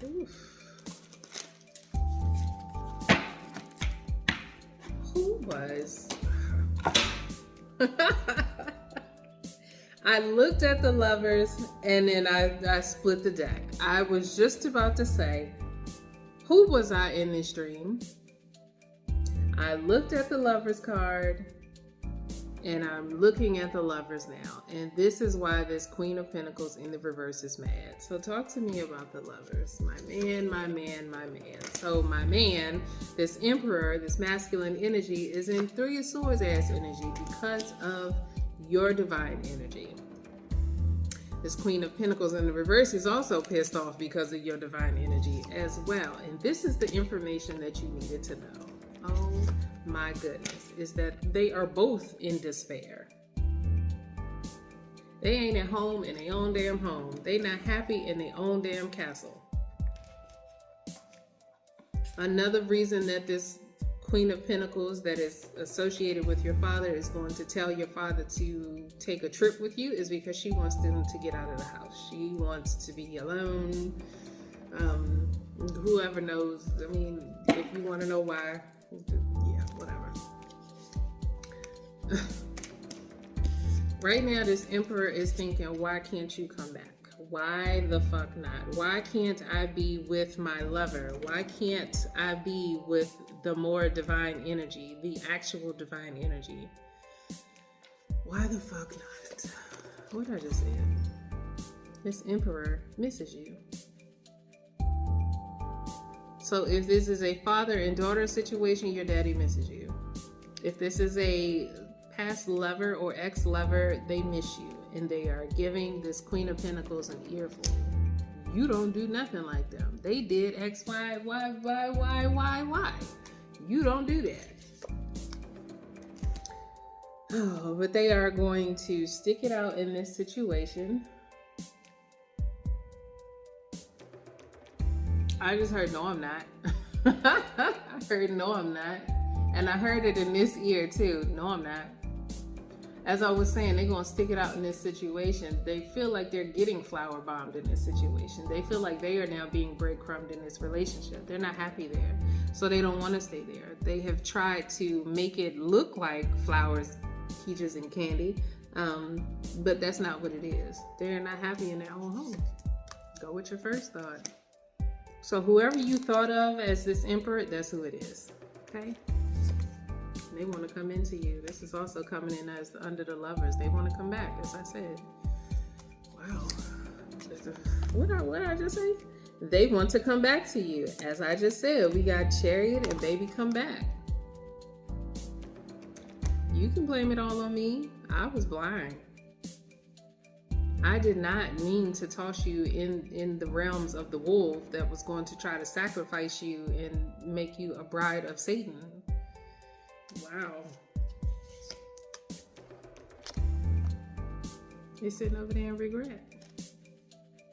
Oof. Who was? I looked at the Lovers and then I split the deck. I was just about to say, who was I in this dream? I looked at the Lovers card and I'm looking at the Lovers now. And this is why this Queen of Pentacles in the reverse is mad. So talk to me about the Lovers. My man, my man, my man. So my man, this Emperor, this masculine energy is in Three of Swords ass energy because of your divine energy. This Queen of Pentacles in the reverse is also pissed off because of your divine energy as well. And this is the information that you needed to know. Oh my goodness, is that they are both in despair. They ain't at home in their own damn home. They not happy in their own damn castle. Another reason that this Queen of Pentacles that is associated with your father is going to tell your father to take a trip with you is because she wants them to get out of the house. She wants to be alone. Whoever knows, I mean, if you want to know why, yeah, whatever. Right now, this Emperor is thinking, why can't you come back? Why the fuck not? Why can't I be with my lover? Why can't I be with the more divine energy, the actual divine energy? Why the fuck not? What I just said. This Emperor misses you. So if this is a father and daughter situation, your daddy misses you. If this is a past lover or ex-lover, they miss you. And they are giving this Queen of Pentacles an earful. You don't do nothing like them. They did X, Y, Y, Y, Y, Y, Y. You don't do that. Oh, but they are going to stick it out in this situation. I just heard, no, I'm not. I heard, no, I'm not. And I heard it in this ear too. No, I'm not. As I was saying, they're going to stick it out in this situation. They feel like they're getting flower bombed in this situation. They feel like they are now being breadcrumbed in this relationship. They're not happy there. So they don't want to stay there. They have tried to make it look like flowers, peaches, and candy. But that's not what it is. They're not happy in their own home. Go with your first thought. So whoever you thought of as this emperor, that's who it is. Okay? They want to come into you. This is also coming in as under the lovers. They want to come back, as I said. Wow. What did I just say? They want to come back to you. As I just said, we got Chariot and baby come back. You can blame it all on me. I was blind. I did not mean to toss you in the realms of the wolf that was going to try to sacrifice you and make you a bride of Satan. Wow. They're sitting over there in regret.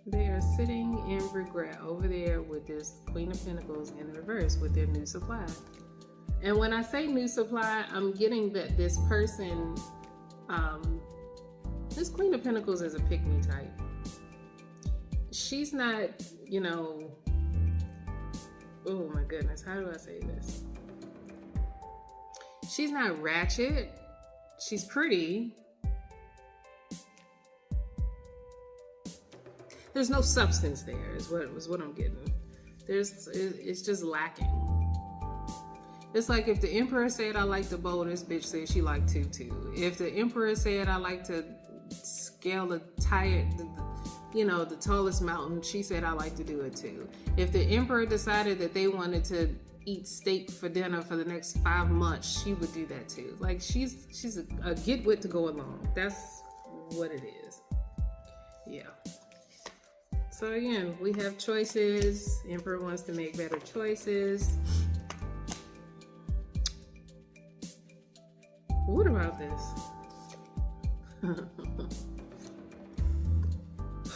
They are sitting in regret over there with this Queen of Pentacles in reverse with their new supply. And when I say new supply, I'm getting that this person, this Queen of Pentacles is a pick-me type. She's not, you know, oh my goodness, how do I say this? She's not ratchet. She's pretty. There's no substance there, is what I'm getting. It's just lacking. It's like if the Emperor said I like the bow, this bitch said she liked to too. If the Emperor said I like to scale the tallest mountain, she said I like to do it too. If the Emperor decided that they wanted to eat steak for dinner for the next 5 months, she would do that too. Like she's a get with to go along. That's what it is. Yeah. So again, we have choices. Emperor wants to make better choices. What about this?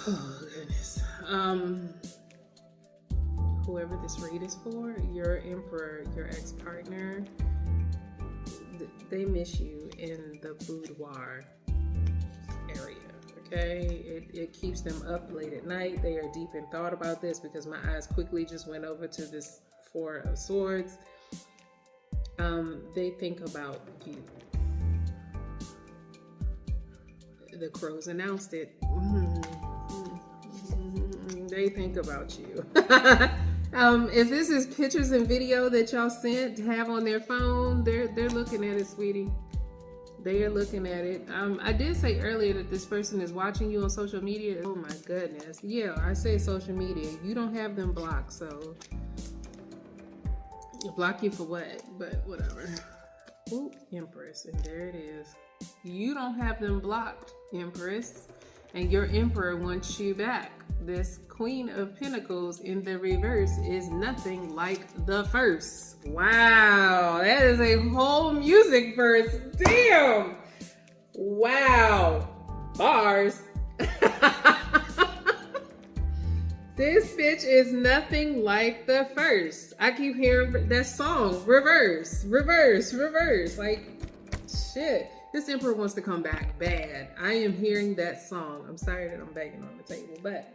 Oh goodness. Whoever this read is for, your emperor, your ex-partner, they miss you in the boudoir area. Okay, it keeps them up late at night. They are deep in thought about this because my eyes quickly just went over to this Four of Swords. They think about you. The crows announced it. They think about you. If this is pictures and video that y'all sent to have on their phone, they're looking at it, sweetie. They are looking at it. I did say earlier that this person is watching you on social media. Oh my goodness. Yeah, I say social media. You don't have them blocked, so block you for what? But whatever. Ooh, Empress, and there it is. You don't have them blocked, Empress, and your Emperor wants you back. This Queen of Pentacles in the reverse is nothing like the first. Wow, that is a whole music verse. Damn. Wow. Bars. This bitch is nothing like the first. I keep hearing that song, reverse, reverse, reverse. Like, shit. This Emperor wants to come back bad. I am hearing that song. I'm sorry that I'm banging on the table, but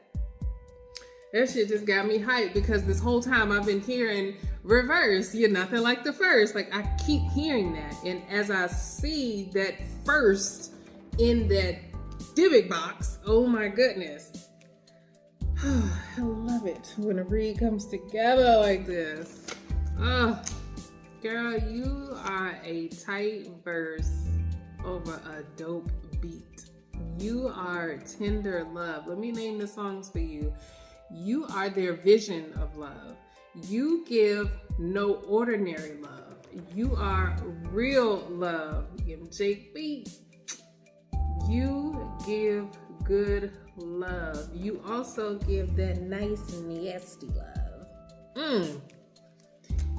that shit just got me hyped because this whole time I've been hearing reverse. You're nothing like the first. Like, I keep hearing that. And as I see that first in that Divic box, oh my goodness. I love it when a read comes together like this. Oh, girl, you are a tight verse over a dope beat. You are tender love. Let me name the songs for you. You are their vision of love. You give no ordinary love. You are real love. JB. You give good love. You also give that nice, nasty love.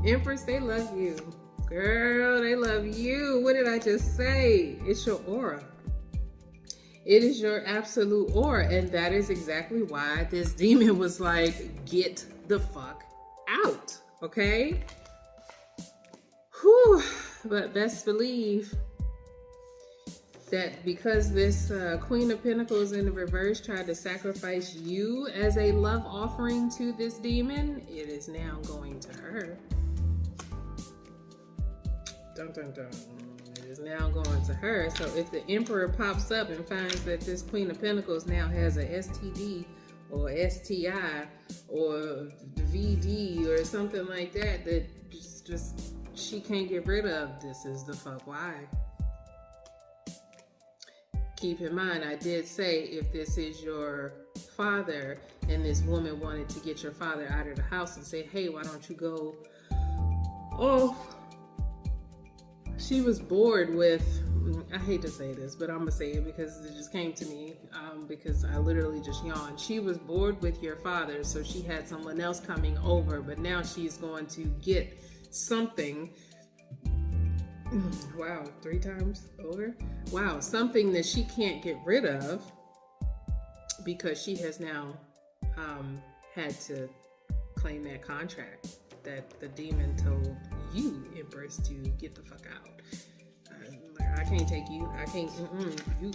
Empress, they love you. Girl, they love you. What did I just say? It's your aura. It is your absolute aura. And that is exactly why this demon was like, get the fuck out. Okay? Whew. But best believe that because this Queen of Pentacles in the reverse tried to sacrifice you as a love offering to this demon, it is now going to her. Dun, dun, dun. It is now going to her. So if the Emperor pops up and finds that this Queen of Pentacles now has a STD or STI or VD or something like that, that just she can't get rid of, this is the fuck why. Keep in mind, I did say if this is your father and this woman wanted to get your father out of the house and say, hey, why don't you go off? She was bored with, I hate to say this, but I'm going to say it because it just came to me, because I literally just yawned. She was bored with your father, so she had someone else coming over, but now she's going to get something. Wow, 3 times over? Wow, something that she can't get rid of because she has now had to claim that contract that the demon told you, Empress, to get the fuck out. I can't take you. I can't.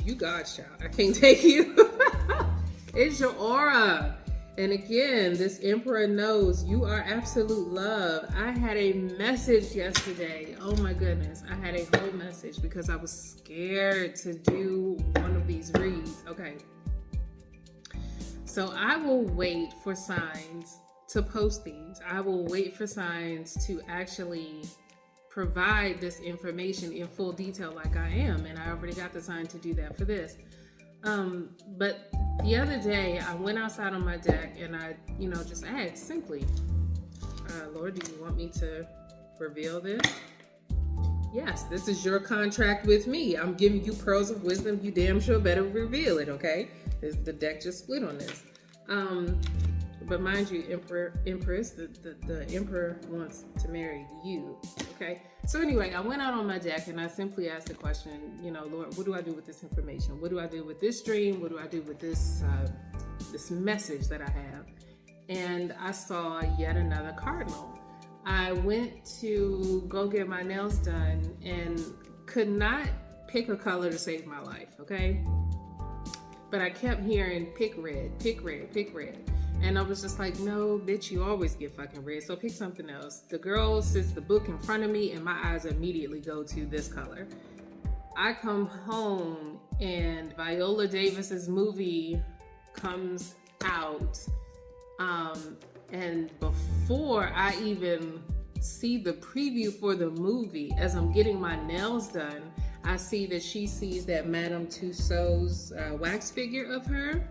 You God's child. I can't take you. It's your aura. And again, this Emperor knows you are absolute love. I had a message yesterday. Oh my goodness. I had a whole message because I was scared to do one of these reads. Okay. So I will wait for signs to post these. I will wait for signs to actually provide this information in full detail like I am. And I already got the sign to do that for this. But the other day I went outside on my deck and I, just asked simply, Lord, do you want me to reveal this? Yes, this is your contract with me. I'm giving you pearls of wisdom. You damn sure better reveal it, okay? The deck just split on this. But mind you, Empress, the Emperor wants to marry you, okay? So anyway, I went out on my deck and I simply asked the question, Lord, what do I do with this information? What do I do with this dream? What do I do with this this message that I have? And I saw yet another cardinal. I went to go get my nails done and could not pick a color to save my life, okay? But I kept hearing pick red, pick red, pick red. And I was just like, no, bitch, you always get fucking red, so pick something else. The girl sits the book in front of me and my eyes immediately go to this color. I come home and Viola Davis's movie comes out. And before I even see the preview for the movie, as I'm getting my nails done, I see that she sees that Madame Tussauds wax figure of her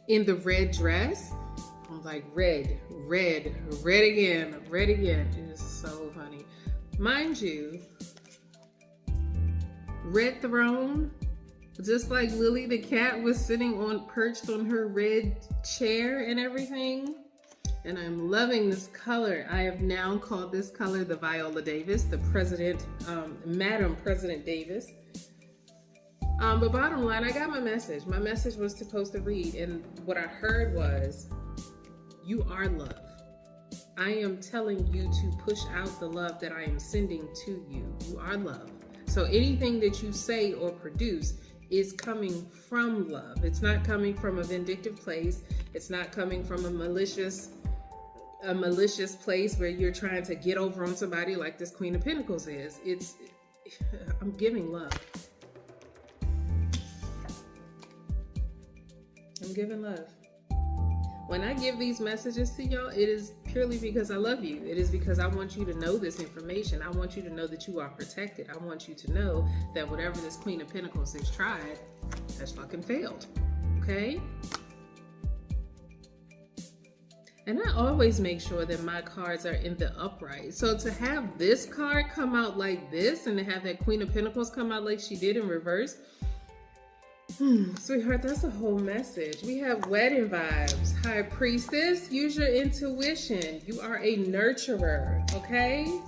in the red dress. I'm like, red, red, red again, red again. It is so funny. Mind you, Red Throne, just like Lily the cat was sitting perched on her red chair and everything. And I'm loving this color. I have now called this color the Viola Davis, the President, Madam President Davis. But bottom line, I got my message. My message was to post a read, and what I heard was, you are love. I am telling you to push out the love that I am sending to you. You are love. So anything that you say or produce is coming from love. It's not coming from a vindictive place. It's not coming from a malicious place where you're trying to get over on somebody like this Queen of Pentacles is. I'm giving love. I'm giving love. When I give these messages to y'all, it is purely because I love you. It is because I want you to know this information. I want you to know that you are protected. I want you to know that whatever this Queen of Pentacles has tried has fucking failed. Okay? And I always make sure that my cards are in the upright. So to have this card come out like this and to have that Queen of Pentacles come out like she did in reverse, sweetheart, that's a whole message. We have wedding vibes. High Priestess, use your intuition. You are a nurturer, okay?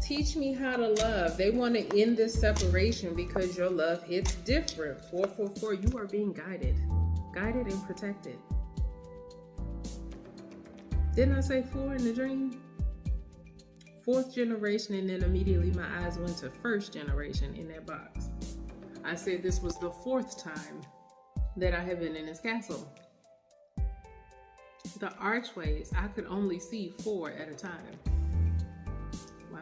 Teach me how to love. They want to end this separation because your love hits different. 444, you are being guided. Guided and protected. Didn't I say 4 in the dream? 4th generation, and then immediately my eyes went to 1st generation in that box. I said this was the 4th time that I have been in this castle. The archways, I could only see 4 at a time. Wow,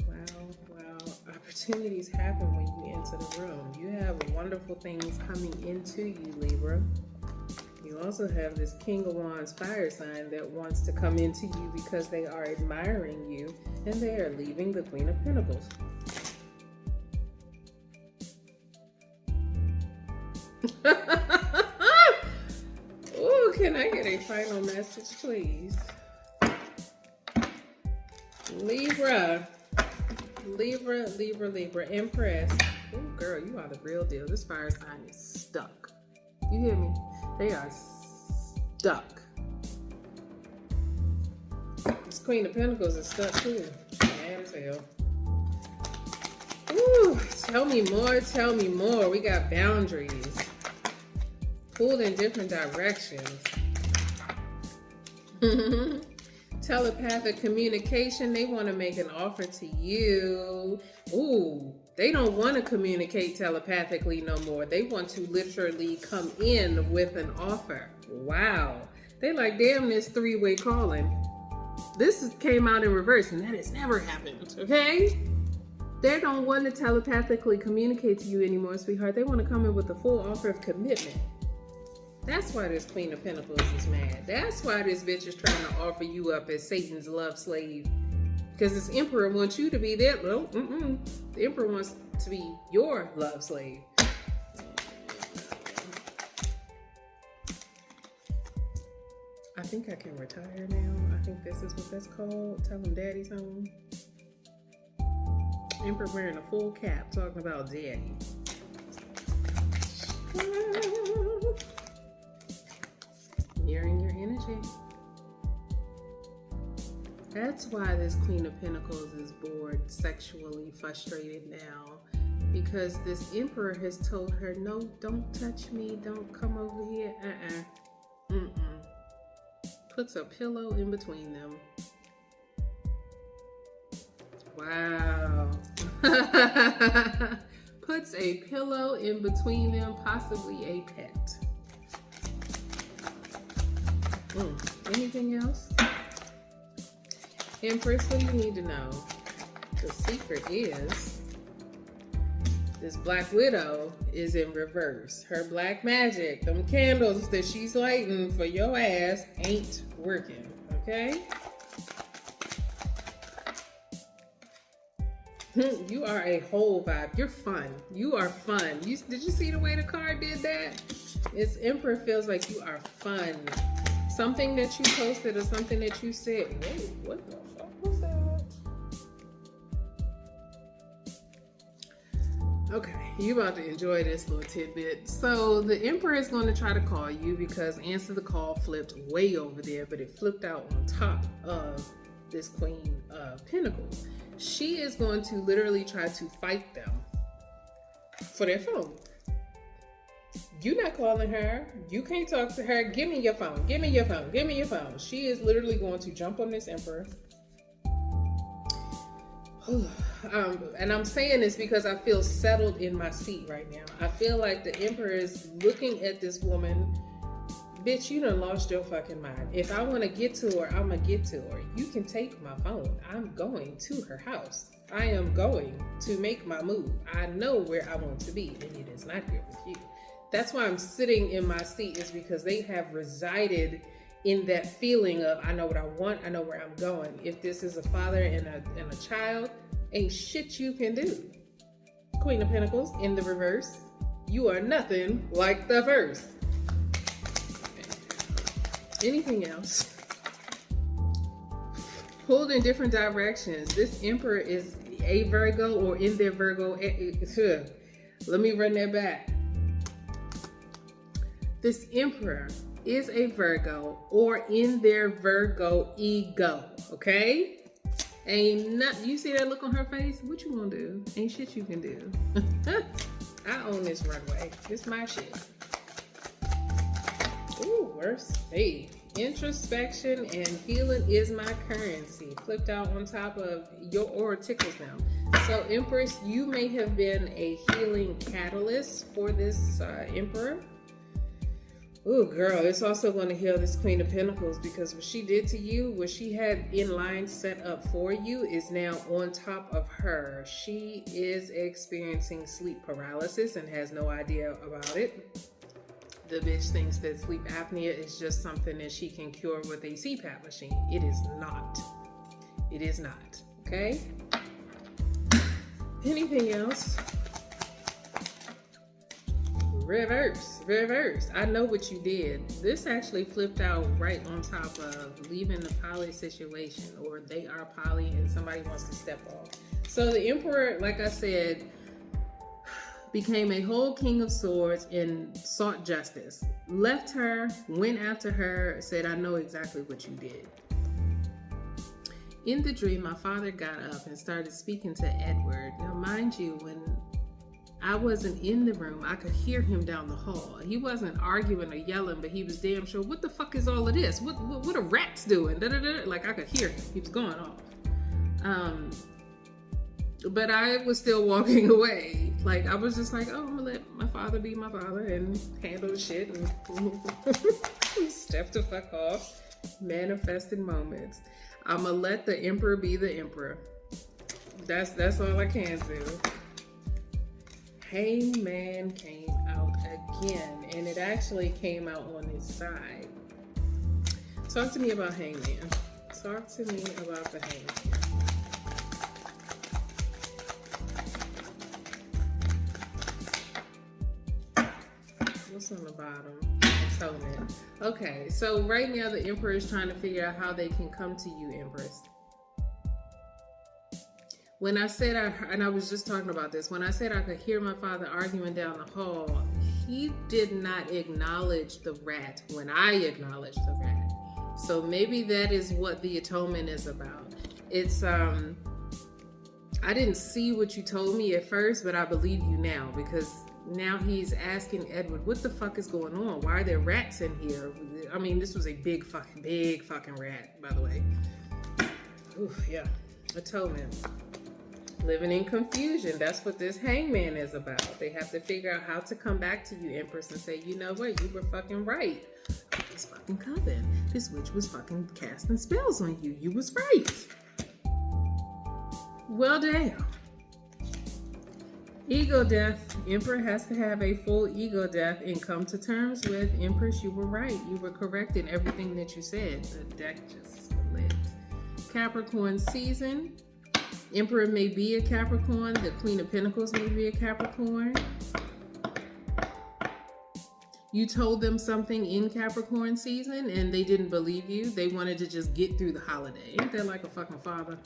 wow, wow. Opportunities happen when you enter the room. You have wonderful things coming into you, Libra. You also have this King of Wands fire sign that wants to come into you because they are admiring you and they are leaving the Queen of Pentacles. Ooh, can I get a final message, please? Libra. Libra, Libra, Libra. Empress. Ooh, girl, you are the real deal. This fire sign is stuck. You hear me? They are stuck. This Queen of Pentacles is stuck too. Mad as hell. Ooh, tell me more, tell me more. We got boundaries. Pulled in different directions. Telepathic communication. They want to make an offer to you. Ooh, they don't want to communicate telepathically no more. They want to literally come in with an offer. Wow. They like, damn, this three-way calling. This came out in reverse, and that has never happened, okay? They don't want to telepathically communicate to you anymore, sweetheart. They want to come in with a full offer of commitment. That's why this Queen of Pentacles is mad. That's why this bitch is trying to offer you up as Satan's love slave. Because this Emperor wants you to be their, well, the Emperor wants to be your love slave. I think I can retire now. I think this is what that's called. Tell him daddy's home. Emperor wearing a full cap talking about daddy. Mirroring your energy. That's why this Queen of Pentacles is bored, sexually frustrated now. Because this Emperor has told her, no, don't touch me, don't come over here, Puts a pillow in between them. Wow. Puts a pillow in between them, possibly a pet. Anything else? Empress, what do you need to know? The secret is this Black Widow is in reverse. Her black magic, them candles that she's lighting for your ass ain't working, okay? You are a whole vibe. You're fun. You are fun. Did you see the way the card did that? This Emperor feels like you are fun. Something that you posted or something that you said. Wait, what the fuck was that? Okay, you about to enjoy this little tidbit. So the Emperor is going to try to call you because answer the call flipped way over there, but it flipped out on top of this Queen of Pentacles. She is going to literally try to fight them for their phone. You're not calling her. You can't talk to her. Give me your phone. Give me your phone. Give me your phone. She is literally going to jump on this Emperor. And I'm saying this because I feel settled in my seat right now. I feel like the Emperor is looking at this woman. Bitch, you done lost your fucking mind. If I want to get to her, I'm going to get to her. You can take my phone. I'm going to her house. I am going to make my move. I know where I want to be, and it is not here with you. That's why I'm sitting in my seat, is because they have resided in that feeling of, I know what I want, I know where I'm going. If this is a father and a child, ain't shit you can do. Queen of Pentacles in the reverse. You are nothing like the first. Anything else? pulled in different directions. This Emperor is a Virgo or in their Virgo. Let me run that back. This Emperor is a Virgo or in their Virgo ego, okay? Ain't nothing. You see that look on her face? What you gonna do? Ain't shit you can do. I own this runway. It's my shit. Ooh, verse 8. Introspection and healing is my currency. Flipped out on top of your aura tickles now. So Empress, you may have been a healing catalyst for this Emperor. Ooh, girl, it's also going to heal this Queen of Pentacles, because what she did to you, what she had in line set up for you, is now on top of her. She is experiencing sleep paralysis and has no idea about it. The bitch thinks that sleep apnea is just something that she can cure with a CPAP machine. It is not. It is not. Okay? Anything else? Reverse, reverse. I know what you did. This actually flipped out right on top of leaving the poly situation, or they are poly and somebody wants to step off. So the Emperor, like I said, became a whole King of Swords and sought justice. Left her, went after her, said, I know exactly what you did. In the dream, my father got up and started speaking to Edward. Now, mind you, when I wasn't in the room, I could hear him down the hall. He wasn't arguing or yelling, but he was damn sure, what the fuck is all of this? What are rats doing? Da, da, da. Like, I could hear him. He was going off. But I was still walking away. Like, I was just like, oh, I'm gonna let my father be my father and handle the shit and step the fuck off. Manifested moments. I'm gonna let the Emperor be the Emperor. That's all I can do. Hangman came out again, and it actually came out on his side. Talk to me about Hangman. Talk to me about the Hangman. What's on the bottom? Atonement. Okay, so right now the Emperor is trying to figure out how they can come to you, Empress. When I said, and I was just talking about this, when I said I could hear my father arguing down the hall, he did not acknowledge the rat when I acknowledged the rat. So maybe that is what the atonement is about. It's, I didn't see what you told me at first, but I believe you now, because now he's asking Edward, what the fuck is going on? Why are there rats in here? I mean, this was a big fucking rat, by the way. Oof, yeah. Atonement. Living in confusion. That's what this Hangman is about. They have to figure out how to come back to you, Empress, and say, you know what? You were fucking right. This fucking coven. This witch was fucking casting spells on you. You was right. Well, damn. Ego death. Emperor has to have a full ego death and come to terms with, Empress, you were right. You were correct in everything that you said. The deck just split. Capricorn season. Emperor may be a Capricorn. The Queen of Pentacles may be a Capricorn. You told them something in Capricorn season and they didn't believe you. They wanted to just get through the holiday. Ain't that like a fucking father?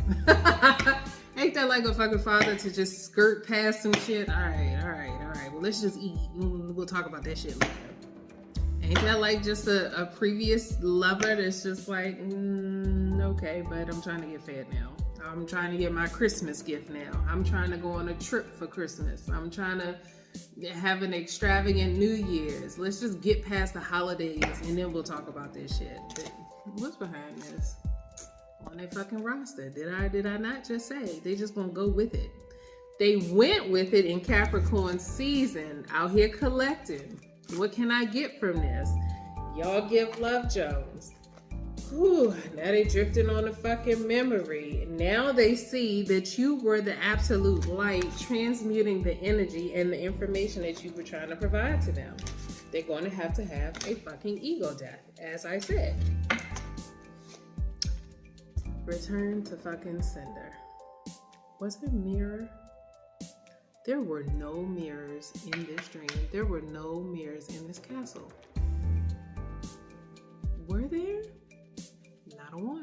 Ain't that like a fucking father to just skirt past some shit? All right. Well, let's just eat. We'll talk about that shit later. Ain't that like just a previous lover that's just like, okay, but I'm trying to get fed now. I'm trying to get my Christmas gift now. I'm trying to go on a trip for Christmas. I'm trying to have an extravagant New Year's. Let's just get past the holidays and then we'll talk about this shit. But what's behind this? On their fucking roster. Did I not just say? They just gonna go with it. They went with it in Capricorn season, out here collecting. What can I get from this? Y'all give Love Jones. Whew, now they drifting on a fucking memory. Now they see that you were the absolute light, transmuting the energy and the information that you were trying to provide to them. They're going to have a fucking ego death, as I said. Return to fucking sender. Was there a mirror? There were no mirrors in this dream. There were no mirrors in this castle. Were there? Not a one.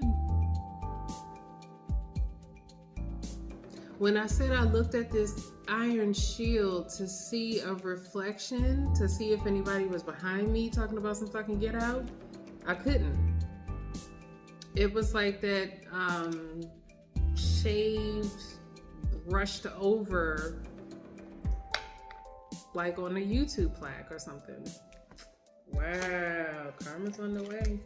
When I said I looked at this iron shield to see a reflection, to see if anybody was behind me talking about some fucking get out, I couldn't. It was like that shaved, brushed over, like on a YouTube plaque or something. Wow, karma's on the way.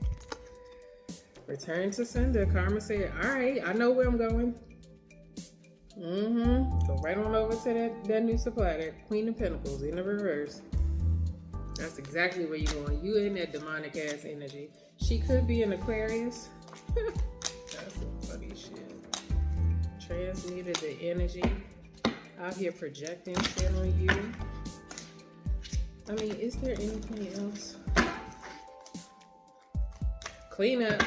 Return to sender. Karma said, all right, I know where I'm going. Go right on over to that new supply, that Queen of Pentacles in the reverse. That's exactly where you're going. You in that demonic ass energy. She could be an Aquarius. That's some funny shit. Transmuted the energy. Out here projecting shit on you. I mean, is there anything else? Clean up.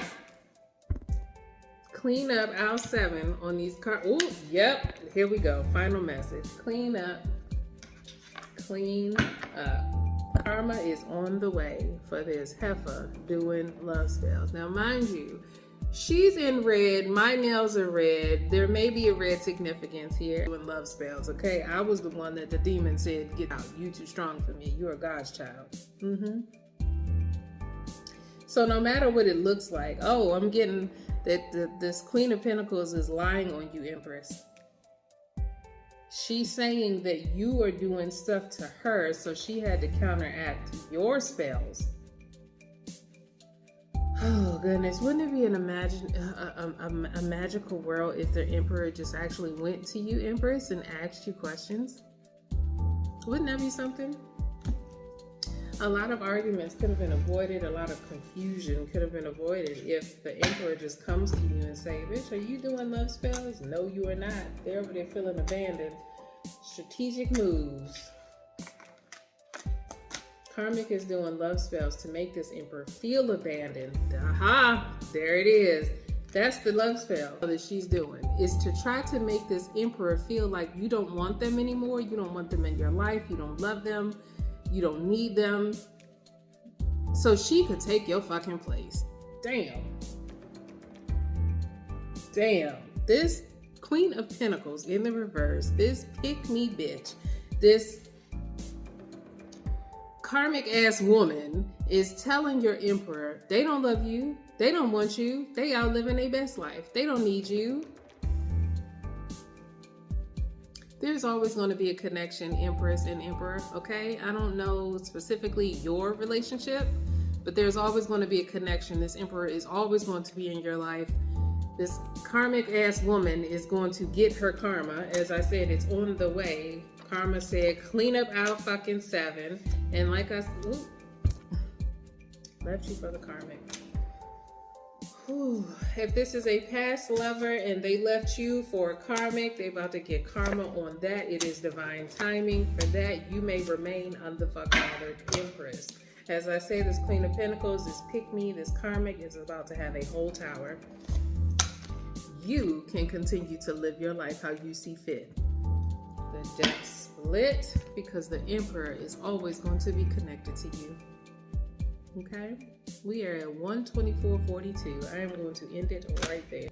Clean up aisle 7 on these cards. Oh, yep. Here we go. Final message. Clean up. Clean up. Karma is on the way for this heifer doing love spells. Now, mind you, she's in red. My nails are red. There may be a red significance here doing love spells, okay? I was the one that the demon said, get out. You too strong for me. You're a God's child. So no matter what it looks like, oh, I'm getting that this Queen of Pentacles is lying on you, Empress. She's saying that you are doing stuff to her, so she had to counteract your spells. Oh goodness, wouldn't it be a magical world if the Emperor just actually went to you, Empress, and asked you questions? Wouldn't that be something? A lot of arguments could have been avoided. A lot of confusion could have been avoided if the Emperor just comes to you and say, bitch, are you doing love spells? No, you are not. They're over there feeling abandoned. Strategic moves. Karmic is doing love spells to make this Emperor feel abandoned. Aha! There it is. That's the love spell that she's doing, is to try to make this Emperor feel like you don't want them anymore. You don't want them in your life. You don't love them. You don't need them. So she could take your fucking place. Damn. Damn. This Queen of Pentacles in the reverse, this pick-me bitch, this karmic ass woman is telling your Emperor they don't love you. They don't want you. They out living their best life. They don't need you. There's always going to be a connection, Empress and Emperor, okay? I don't know specifically your relationship, but there's always going to be a connection. This Emperor is always going to be in your life. This karmic ass woman is going to get her karma. As I said, it's on the way. Karma said, clean up aisle fucking 7. And like I said, left you for the karmic. Whew. If this is a past lover and they left you for a karmic, they about to get karma on that. It is divine timing for that. You may remain unfuckbothered, Empress. As I say, this Queen of Pentacles, this pick-me, this karmic is about to have a whole tower. You can continue to live your life how you see fit. The deck split because the Emperor is always going to be connected to you. Okay? We are at 124.42. I am going to end it right there.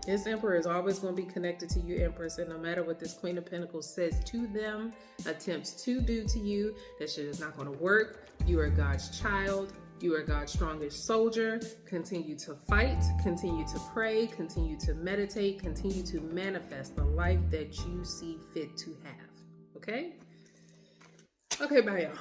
This Emperor is always going to be connected to you, Empress, and no matter what this Queen of Pentacles says to them, attempts to do to you, that shit is not going to work. You are God's child. You are God's strongest soldier. Continue to fight, continue to pray, continue to meditate, continue to manifest the life that you see fit to have. Okay? Okay, bye y'all.